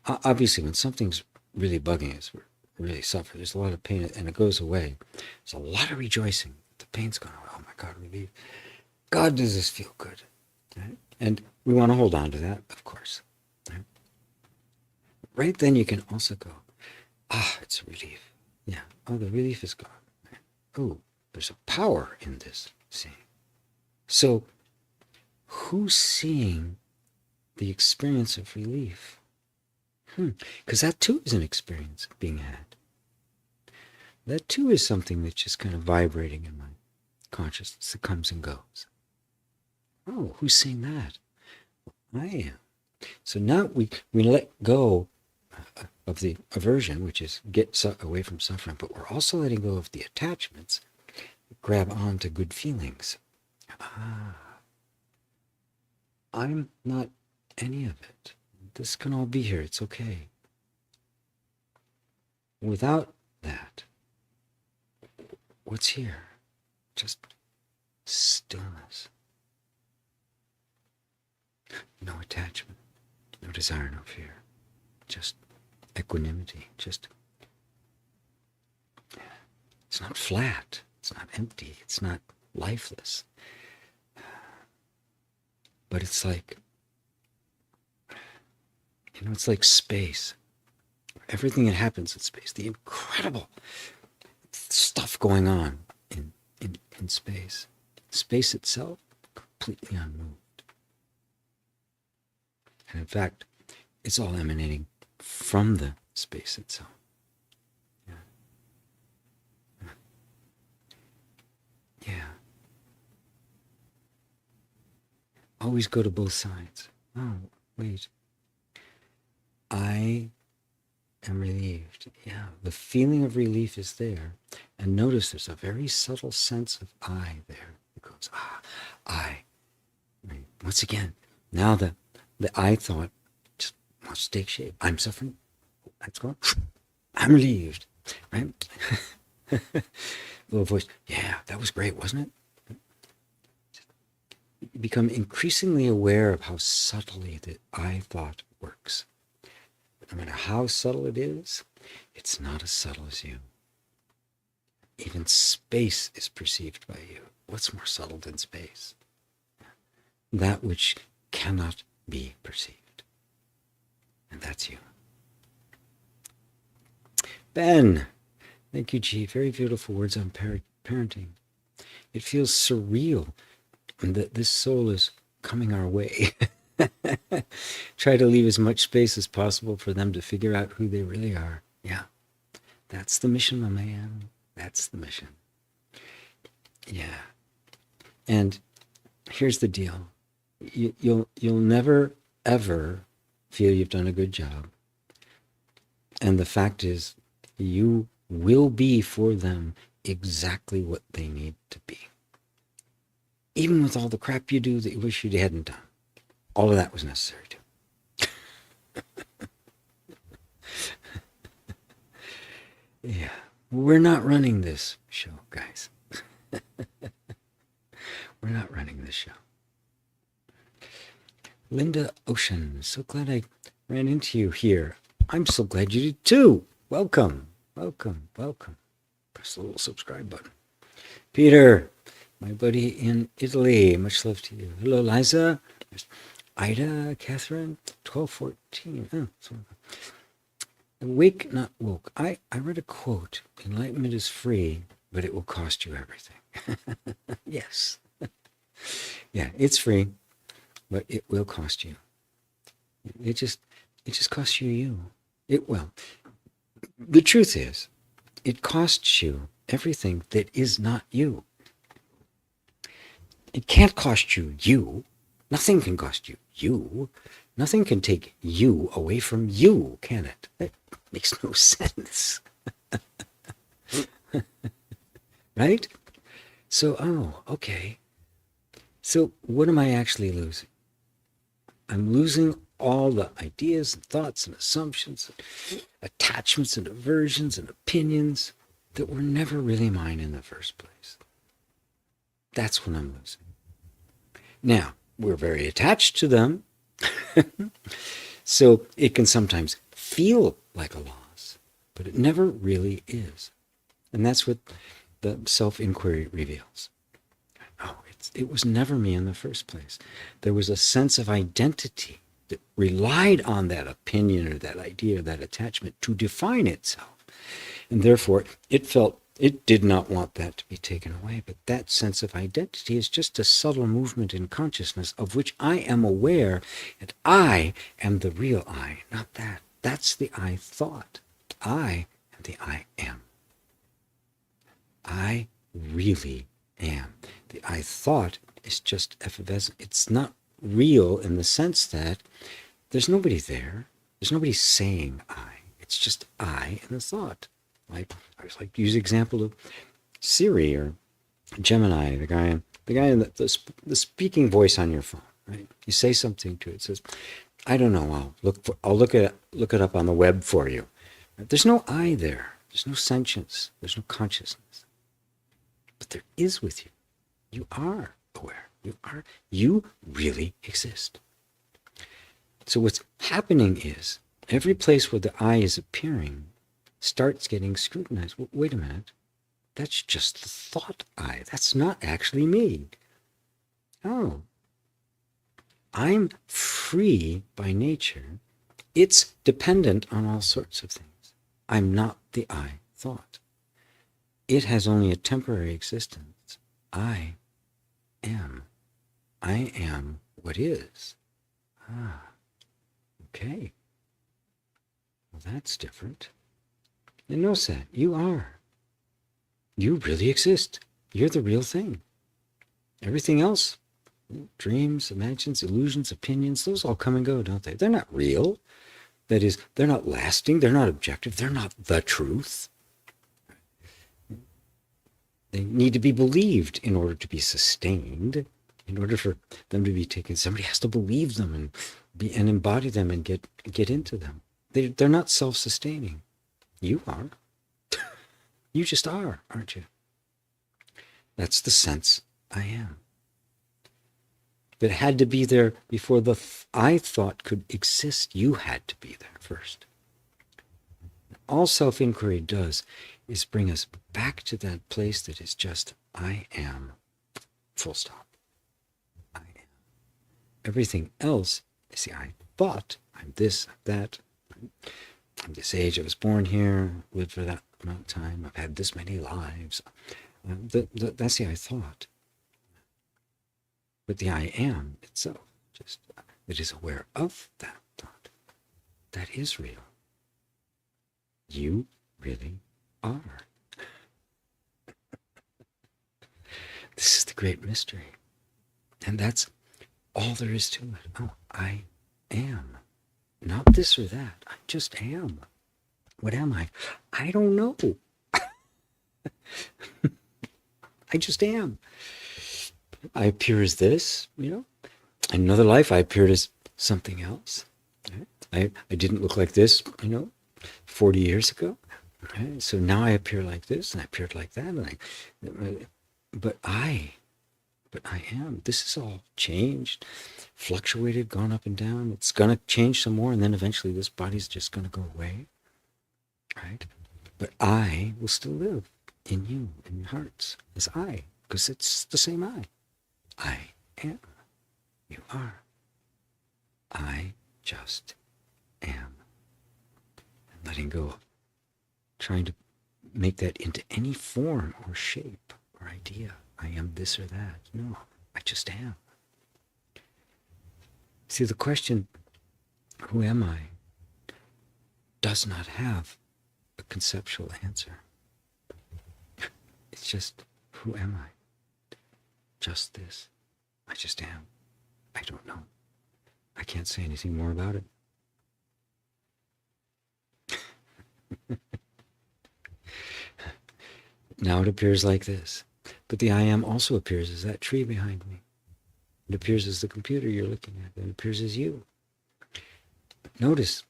Obviously, when something's really bugging us, we really suffer. There's a lot of pain, and it goes away. There's a lot of rejoicing. The pain's gone away. Oh my God, relief. God, does this feel good? Right? And we want to hold on to that, of course. Right then you can also go, it's a relief. Yeah, the relief is gone. Oh, there's a power in this seeing. So who's seeing the experience of relief? Because that too is an experience being had. That too is something that's just kind of vibrating in my consciousness that comes and goes. Oh, who's seeing that? I am. So now we let go of the aversion, which is get away from suffering, but we're also letting go of the attachments that grab on to good feelings. I'm not any of it. This can all be here. It's okay. Without that, what's here? Just stillness. No attachment, no desire, no fear. Just equanimity. It's not flat. It's not empty. It's not lifeless. But it's like, it's like space. Everything that happens in space, the incredible stuff going on in space. Space itself, completely unmoved. And in fact, it's all emanating from the space itself. Yeah. Always go to both sides. Oh, wait. I am relieved. Yeah, the feeling of relief is there. And notice there's a very subtle sense of I there. It goes, I. Right? Once again, now the I thought just wants to take shape. I'm suffering. That's gone. I'm relieved. Right? Little voice, yeah, that was great, wasn't it? You become increasingly aware of how subtly the I thought works. But no matter how subtle it is, it's not as subtle as you. Even space is perceived by you. What's more subtle than space? That which cannot be perceived. And that's you. Ben, thank you, G. Very beautiful words on parenting. It feels surreal that this soul is coming our way. Try to leave as much space as possible for them to figure out who they really are. Yeah, that's the mission, my man. That's the mission. Yeah. And here's the deal. You'll never, ever feel you've done a good job. And the fact is, you will be for them exactly what they need to be. Even with all the crap you do that you wish you hadn't done. All of that was necessary too. Yeah. We're not running this show, guys. We're not running this show. Linda Ocean, so glad I ran into you here. I'm so glad you did too. Welcome, welcome, welcome. Press the little subscribe button. Peter, my buddy in Italy, much love to you. Hello, Liza. There's Ida, Catherine, 1214. Oh, sorry. Awake, not woke. I read a quote. Enlightenment is free, but it will cost you everything. Yes. Yeah, it's free, but it will cost you. It just costs you. The truth is, it costs you everything that is not you. It can't cost you. Nothing can cost you. Nothing can take you away from you, can it? That makes no sense. Right? So, okay. So what am I actually losing? I'm losing all the ideas and thoughts and assumptions, and attachments and aversions and opinions that were never really mine in the first place. That's what I'm losing. Now, we're very attached to them, so it can sometimes feel like a loss, but it never really is. And that's what the self-inquiry reveals. Oh, it was never me in the first place. There was a sense of identity that relied on that opinion or that idea or that attachment to define itself. And therefore, it did not want that to be taken away. But that sense of identity is just a subtle movement in consciousness of which I am aware, and I am the real I, not that. That's the I thought. I am the I am. I really am. The I thought is just effervescent. It's not real in the sense that there's nobody there. There's nobody saying I. It's just I and the thought. I always like to use the example of Siri or Gemini, the guy in the speaking voice on your phone. Right? You say something to it. It says, "I don't know. I'll look it up on the web for you." There's no I there. There's no sentience. There's no consciousness. But there is with you. You are aware. You really exist. So what's happening is every place where the I is appearing starts getting scrutinized. Wait a minute. That's just the thought I. That's not actually me. Oh. I'm free by nature. It's dependent on all sorts of things. I'm not the I thought. It has only a temporary existence. I am. I am what is. Okay. Well, that's different. And notice that. You are. You really exist. You're the real thing. Everything else, dreams, imagines, illusions, opinions, those all come and go, don't they? They're not real. That is, they're not lasting, they're not objective, they're not the truth. They need to be believed in order to be sustained. In order for them to be taken, somebody has to believe them and embody them and get into them. They're not self-sustaining. You are. You just are, aren't you? That's the sense I am. That had to be there before the I thought could exist. You had to be there first. All self-inquiry does is bring us back to that place that is just I am, full stop. I am. Everything else, see, I thought, I'm this, I'm that, I'm this age, I was born here, lived for that amount of time, I've had this many lives. That's the I thought. But the I am itself, just that is aware of that thought, that is real. You really are. This is the great mystery. And that's all there is to it. Oh, I am. Not this or that. I just am. What am I? I don't know. I just am. I appear as this, In another life, I appeared as something else. I didn't look like this, 40 years ago. Okay? So now I appear like this, and I appeared like that, but I am. This is all changed, fluctuated, gone up and down. It's going to change some more, and then eventually this body's just going to go away, right? But I will still live in you, in your hearts, as I, because it's the same I. I am. You are. I just am. And letting go of trying to make that into any form or shape or idea. I am this or that. No, I just am. See, the question, who am I, does not have a conceptual answer. It's just, who am I? Just this. I just am. I don't know. I can't say anything more about it. Now it appears like this. But the I am also appears as that tree behind me. It appears as the computer you're looking at. It appears as you. But notice,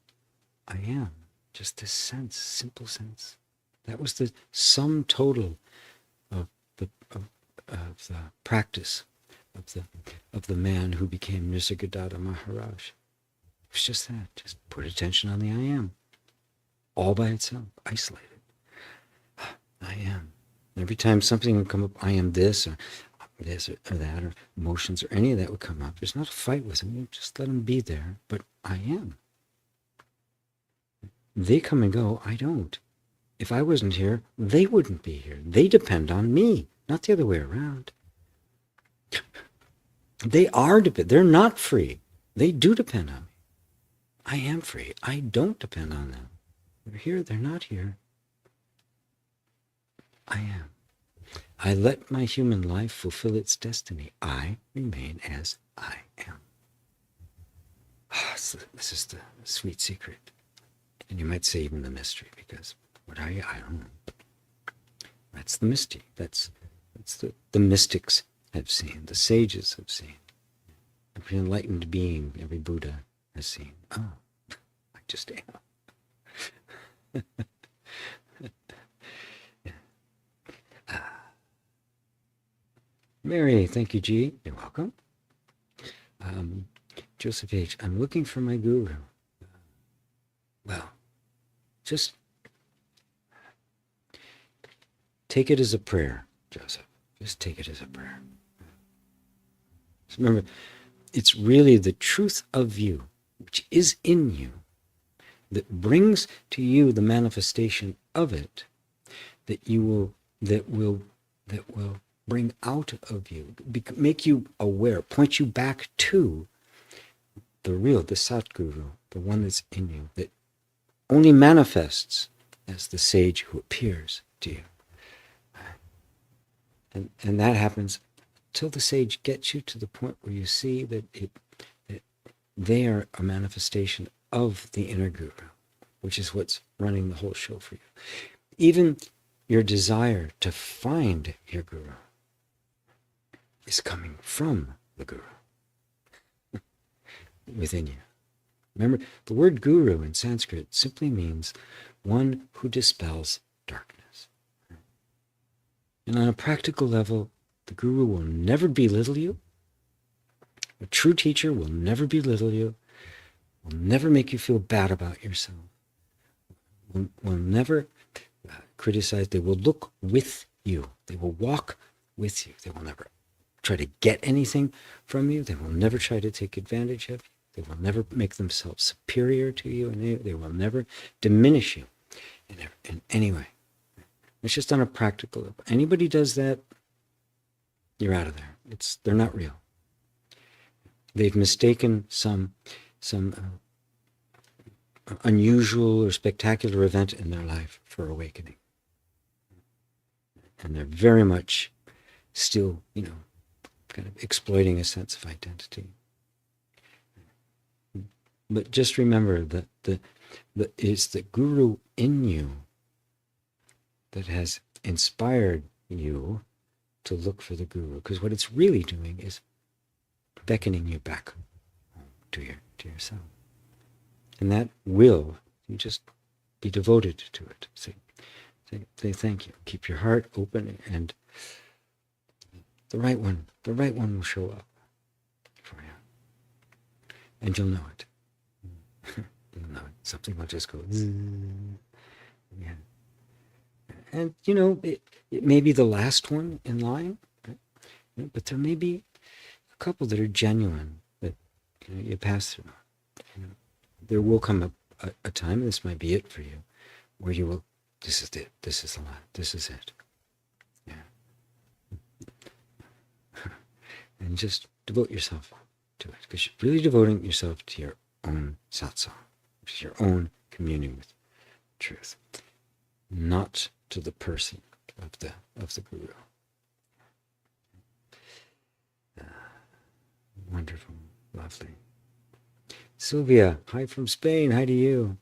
I am. Just this sense, simple sense. That was the sum total of the practice of the man who became Nisargadatta Maharaj. It was just that. Just put attention on the I am. All by itself, isolated. I am. Every time something would come up, I am this or that, or emotions or any of that would come up. There's not a fight with them. You just let them be there. But I am. They come and go. I don't. If I wasn't here, they wouldn't be here. They depend on me, not the other way around. They are dependent. They're not free. They do depend on me. I am free. I don't depend on them. They're here. They're not here. I am. I let my human life fulfill its destiny. I remain as I am. This is the sweet secret. And you might say even the mystery, because what are you? I don't know. That's the mystery. That's the mystics have seen, the sages have seen. Every enlightened being, every Buddha has seen. Oh, I just am. Mary, thank you, G. You're welcome. Joseph H., I'm looking for my guru. Well, just take it as a prayer, Joseph. Just take it as a prayer. Just remember, it's really the truth of you, which is in you, that brings to you the manifestation of it, that will bring out of you, make you aware, point you back to the real, the Satguru, the one that's in you, that only manifests as the sage who appears to you. And that happens till the sage gets you to the point where you see that they are a manifestation of the inner guru, which is what's running the whole show for you. Even your desire to find your guru is coming from the guru within you. Remember, the word guru in Sanskrit simply means one who dispels darkness. And on a practical level, the guru will never belittle you. A true teacher will never belittle you, will never make you feel bad about yourself, will never criticize. They will look with you. They will walk with you. They will never try to get anything from you. They will never try to take advantage of you. They will never make themselves superior to you, and they will never diminish you in any way. It's just on a practical level. Anybody does that, you're out of there. They're not real. They've mistaken some unusual or spectacular event in their life for awakening. And they're very much still, kind of exploiting a sense of identity. But just remember that it's the guru in you that has inspired you to look for the guru. Because what it's really doing is beckoning you back to yourself. And that will, you just be devoted to it. Say thank you. Keep your heart open, and the right one will show up for you. And you'll know it. You'll know it. Something will just go, yeah. And, it may be the last one in line, right? But there may be a couple that are genuine that you pass through. There will come a time, this might be it for you, where you will, this is it, this is the line, this is it. Yeah. And just devote yourself to it, because you're really devoting yourself to your own satsang, which is your own communion with truth, not to the person of the guru. Wonderful, lovely. Sylvia, hi from Spain. Hi to you.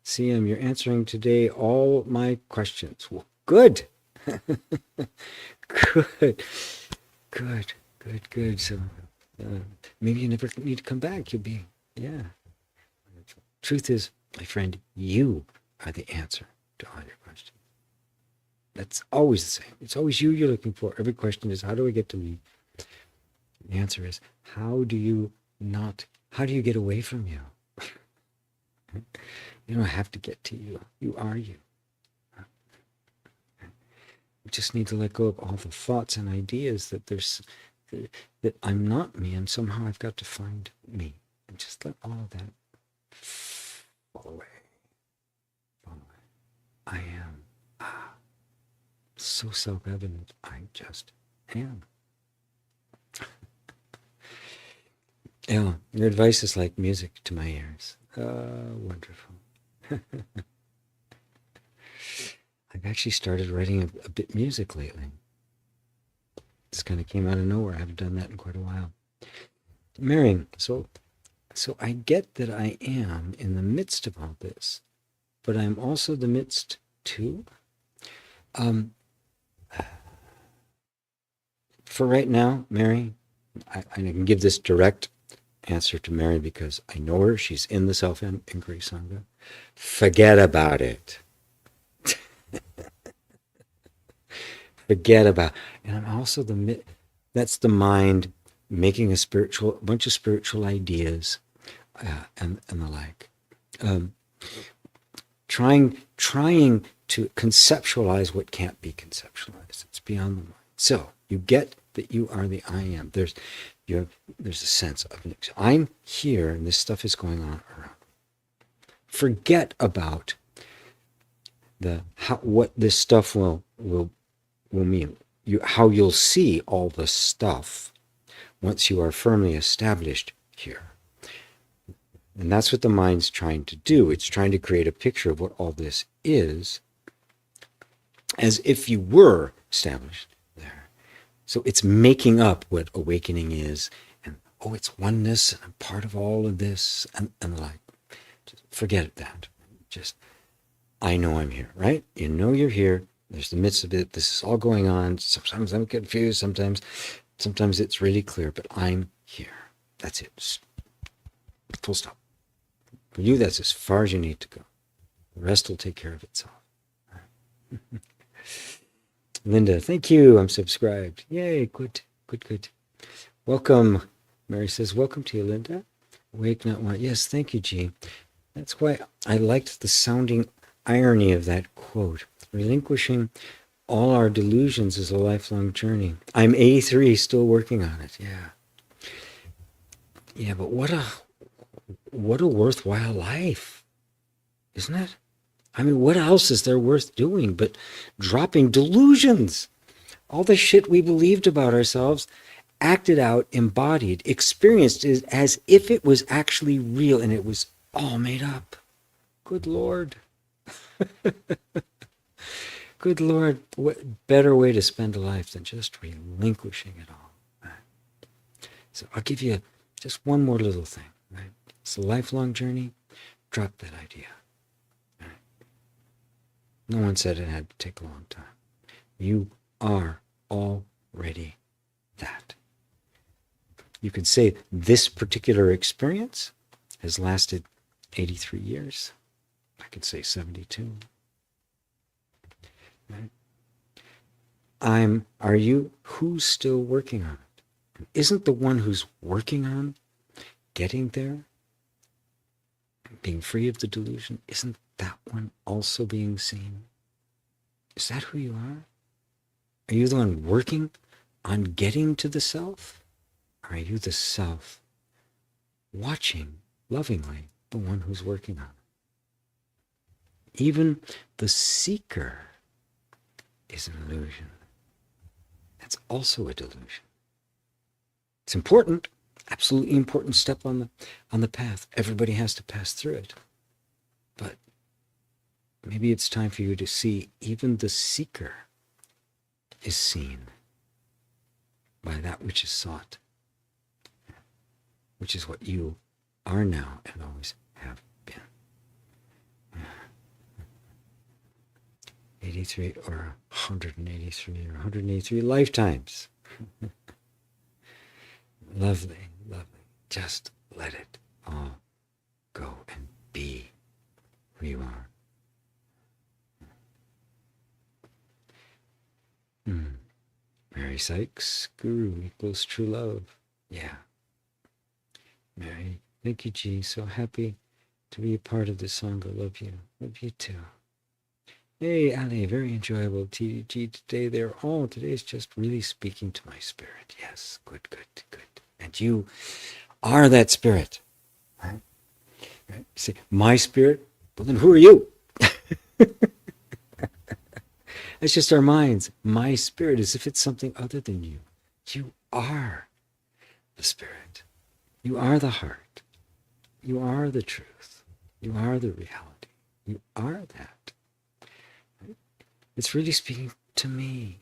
CM, you're answering today all my questions. Well, good. Good. So maybe you never need to come back. You'll be, yeah. Truth is, my friend, you are the answer to all your questions. That's always the same. It's always you you're looking for. Every question is, how do I get to me? The answer is, how do you get away from you? You don't have to get to you. You are you. You just need to let go of all the thoughts and ideas that I'm not me, and somehow I've got to find me. And just let all of that fall away. I am. So self-evident. I just am. Yeah, your advice is like music to my ears. Wonderful. I've actually started writing a bit music lately. This kind of came out of nowhere. I haven't done that in quite a while. Marion, so I get that I am in the midst of all this, but I'm also the midst too. For right now, Mary, I can give this direct answer to Mary because I know her. She's in the Self-Inquiry Sangha. Forget about it. Forget about. And I'm also that's the mind making a bunch of spiritual ideas and the like. Trying to conceptualize what can't be conceptualized. It's beyond the mind. So you get that you are the I am. There's a sense of I'm here and this stuff is going on around. Forget about what this stuff will mean. How you'll see all the stuff once you are firmly established here. And that's what the mind's trying to do. It's trying to create a picture of what all this is as if you were established there. So it's making up what awakening is, and it's oneness, and I'm part of all of this, and the like. Just forget that. Just, I know I'm here, right? You know you're here. There's the midst of it. This is all going on. Sometimes I'm confused. Sometimes it's really clear, but I'm here. That's it. Just full stop. For you, that's as far as you need to go. The rest will take care of itself. Linda, thank you. I'm subscribed. Yay, good. Welcome. Mary says, welcome to you, Linda. Wake not want. Yes, thank you, G. That's why I liked the sounding irony of that quote. Relinquishing all our delusions is a lifelong journey. I'm 83, still working on it. Yeah, but what a worthwhile life, isn't it? I mean, what else is there worth doing but dropping delusions? All the shit we believed about ourselves, acted out, embodied, experienced as if it was actually real and it was all made up. Good Lord. Good Lord. What better way to spend a life than just relinquishing it all? Right? So I'll give you just one more little thing. Right? It's a lifelong journey. Drop that idea. Right? No one said it had to take a long time. You are already that. You can say this particular experience has lasted 83 years. I could say 72. Right? Are you, who's still working on it? Isn't the one who's working on getting there, being free of the delusion, isn't that one also being seen? Is that who you are? Are you the one working on getting to the self? Or are you the self watching lovingly the one who's working on it? Even the seeker is an illusion. That's also a delusion. It's important, absolutely important step on the path. Everybody has to pass through it. But maybe it's time for you to see even the seeker is seen by that which is sought, which is what you are now and always have been. 83 or 183 or 183 lifetimes. Lovely. Just let it all go and be who you are. Mary Sykes, Guru equals true love. Yeah. Mary, thank you, G. So happy to be a part of this Sangha. Love you. Love you too. Hey, Ali, very enjoyable TDG today. Today's just really speaking to my spirit. Yes, good. And you are that spirit. Right? You say, my spirit? Well, then who are you? It's just our minds. My spirit, as if it's something other than you. You are the spirit. You are the heart. You are the truth. You are the reality. You are that. It's really speaking to me.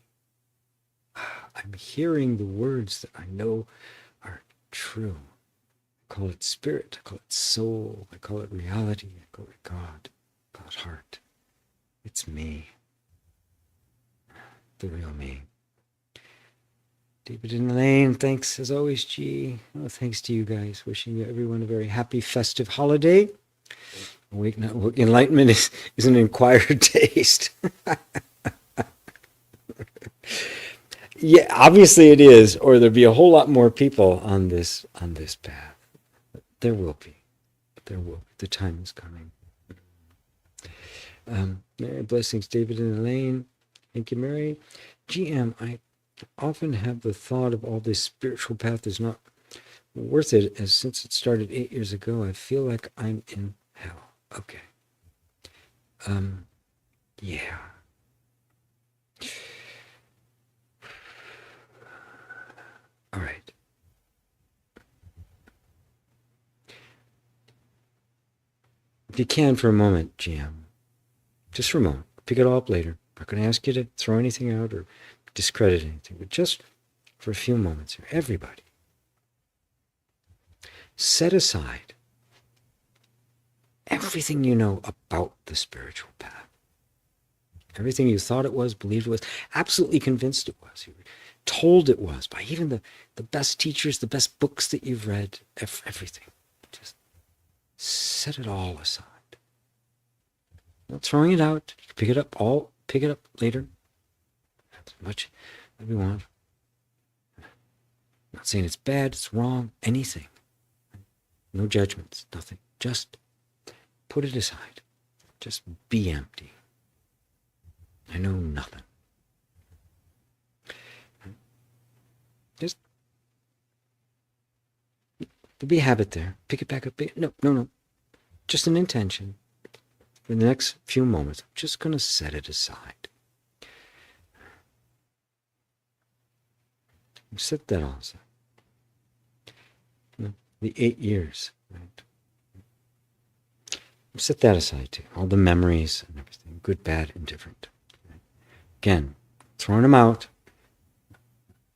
I'm hearing the words that I know are true. I call it spirit. I call it soul. I call it reality. I call it God. I call it heart. It's me. The real me. David and Elaine, thanks as always, G. Oh, thanks to you guys. Wishing you everyone a very happy festive holiday. Enlightenment is an acquired taste. Yeah, obviously it is, or there'd be a whole lot more people on this path. There will be. The time is coming. Blessings, David and Elaine. Thank you, Mary. GM, I often have the thought of all this spiritual path is not worth it, as since it started 8 years ago, I feel like I'm in hell. Okay. Yeah. All right. If you can for a moment, GM, just for a moment, pick it all up later. I'm not going to ask you to throw anything out or discredit anything, but just for a few moments here, everybody, set aside everything you know about the spiritual path. Everything you thought it was, believed it was, absolutely convinced it was. You were told it was by even the best teachers, the best books that you've read, everything. Just set it all aside. Not throwing it out. You can pick it up later. As much as we want. Not saying it's bad, it's wrong, anything. No judgments, nothing. Just put it aside. Just be empty. I know nothing. Just there'll be a habit there. Pick it back up. No. Just an intention. For the next few moments, I'm just going to set it aside. Set that all aside. The 8 years, right? Set that aside too. All the memories and everything, good, bad, indifferent. Right? Again, throwing them out,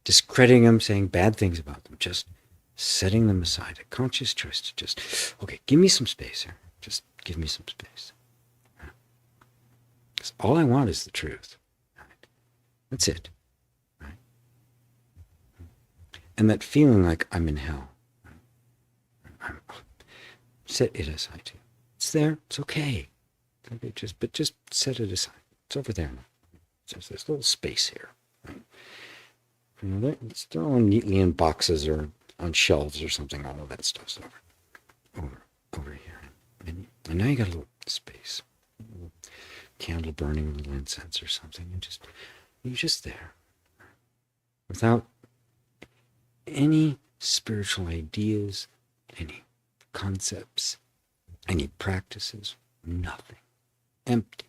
discrediting them, saying bad things about them, just setting them aside. A conscious choice to just, okay, give me some space here. Just give me some space. Because all I want is the truth. Right? That's it. Right? And that feeling like I'm in hell. Set it aside too. It's there. It's okay. Just set it aside. It's over there now. There's this little space here. Right? You know, they're all neatly in boxes or on shelves or something. All of that stuff's over here. And now you got a little space. A little candle burning, a little incense or something. And you're just there. Without any spiritual ideas, any concepts, any practices, nothing. Empty.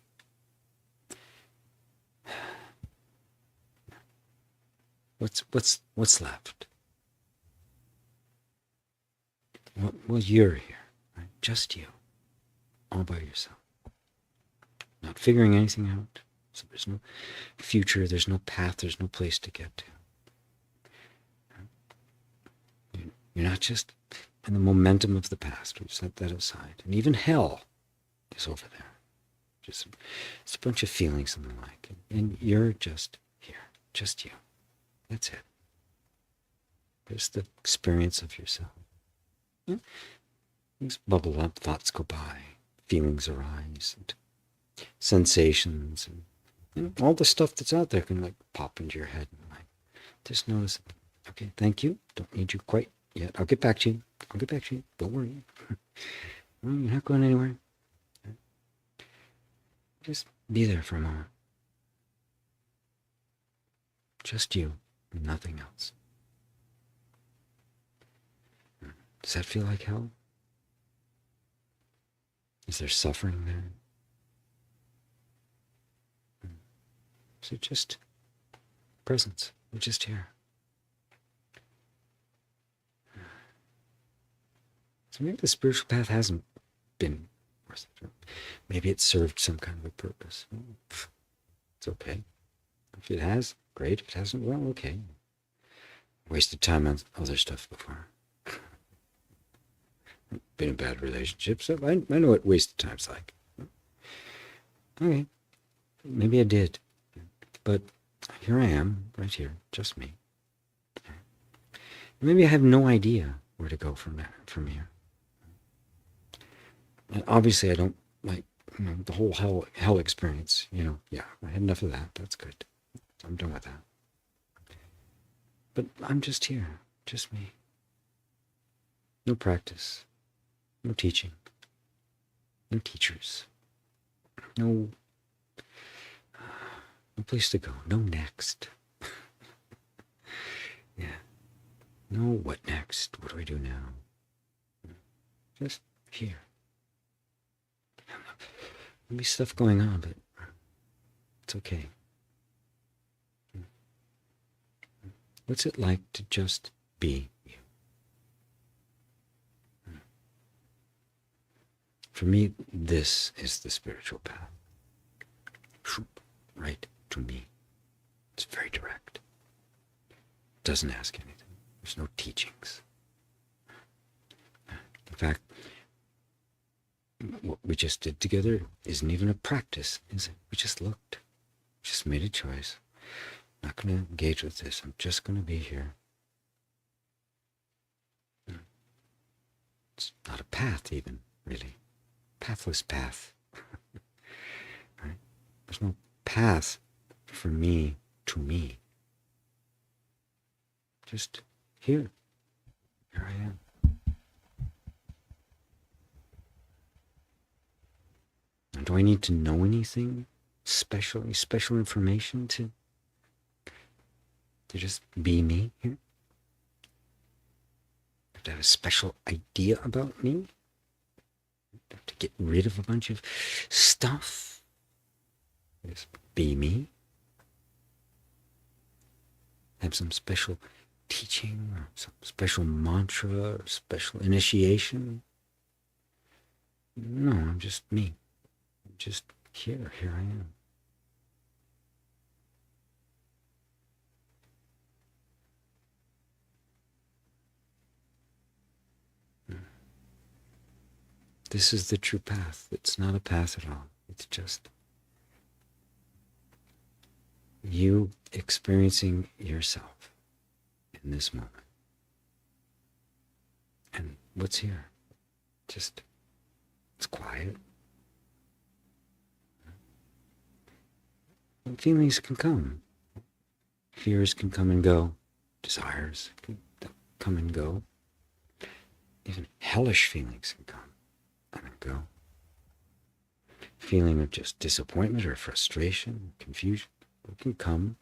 What's left? Well, you're here, right? Just you, all by yourself. Not figuring anything out. So there's no future, there's no path, there's no place to get to. You're not just in the momentum of the past. We've set that aside. And even hell is over there. It's a bunch of feelings and the like. And you're just here. Just you. That's it. There's the experience of yourself. Yeah. Things bubble up, thoughts go by, feelings arise, and sensations, and all the stuff that's out there can like pop into your head. And like, just notice, okay, thank you. Don't need you quite yet. I'll get back to you. Don't worry. You're not going anywhere. Just be there for a moment. Just you, nothing else. Does that feel like hell? Is there suffering there? Is it just presence? We're just here. So maybe the spiritual path hasn't been worth it. Maybe it served some kind of a purpose. It's okay. If it has, great. If it hasn't, well, okay. Wasted time on other stuff before. Been in bad relationships. So I know what wasted time's like. Okay. Maybe I did. But here I am, right here, just me. Maybe I have no idea where to go from here. And obviously I don't like, the whole hell experience, yeah, I had enough of that. That's good. I'm done with that. But I'm just here, just me. No practice, no teaching, no teachers, no place to go, no next. Yeah. No what next? What do I do now? Just here. There'll be stuff going on, but it's okay. What's it like to just be you? For me, this is the spiritual path. Right to me. It's very direct. Doesn't ask anything. There's no teachings. In fact, we just did together isn't even a practice, is it? We just looked, just made a choice. I'm not going to engage with this. I'm just going to be here. It's not a path even, really. Pathless path. Right? There's no path for me to me. Just here. Here I am. And do I need to know anything special information to just be me here? Have to have a special idea about me? Have to get rid of a bunch of stuff? Just be me? Have some special teaching or some special mantra or special initiation? No, I'm just me. I'm just here. Here I am. This is the true path. It's not a path at all. It's just you experiencing yourself in this moment. And what's here? Just, it's quiet. And feelings can come. Fears can come and go. Desires can come and go. Even hellish feelings can come and go. Feeling of just disappointment or frustration, confusion, they can come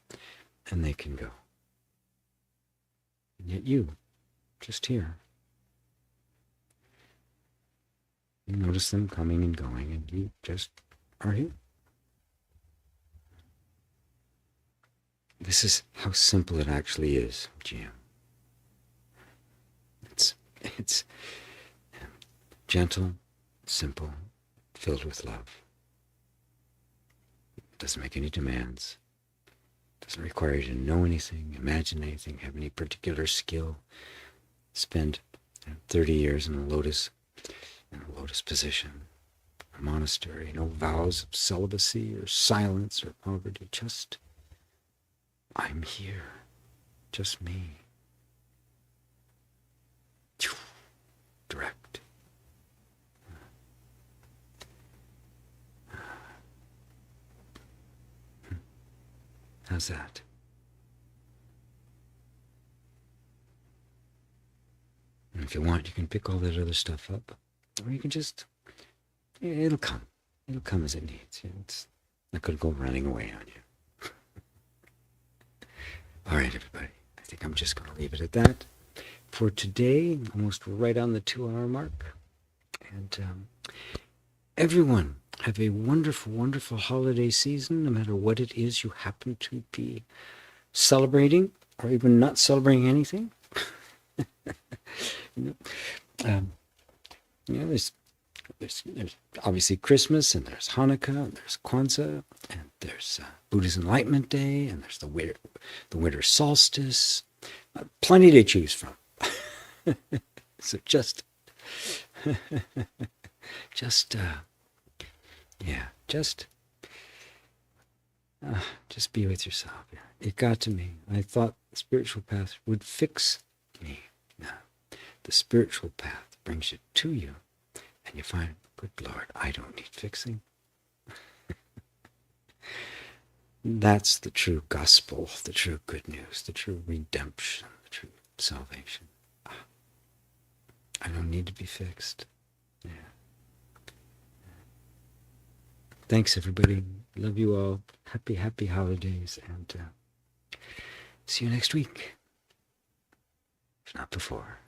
and they can go. And yet you, just here, you notice them coming and going, and you just are here. This is how simple it actually is, GM. It's gentle, simple, filled with love. It doesn't make any demands. It doesn't require you to know anything, imagine anything, have any particular skill. Spend 30 years in a lotus position, a monastery, no vows of celibacy or silence or poverty, just I'm here, just me. Direct. How's that? And if you want, you can pick all that other stuff up. Or you can just, it'll come. It'll come as it needs. It's not going to go running away on you. All right, everybody. I think I'm just going to leave it at that for today. Almost right on the 2-hour mark. And everyone, have a wonderful, wonderful holiday season, no matter what it is you happen to be celebrating, or even not celebrating anything. There's obviously Christmas, and there's Hanukkah, and there's Kwanzaa, and there's Buddha's Enlightenment Day, and there's the winter solstice. Plenty to choose from. So just be with yourself. It got to me. I thought the spiritual path would fix me. No, the spiritual path brings you to you, and you find, good Lord, I don't need fixing. That's the true gospel, the true good news, the true redemption, the true salvation. I don't need to be fixed. Yeah. Thanks, everybody. Love you all. Happy, happy holidays. And see you next week. If not before.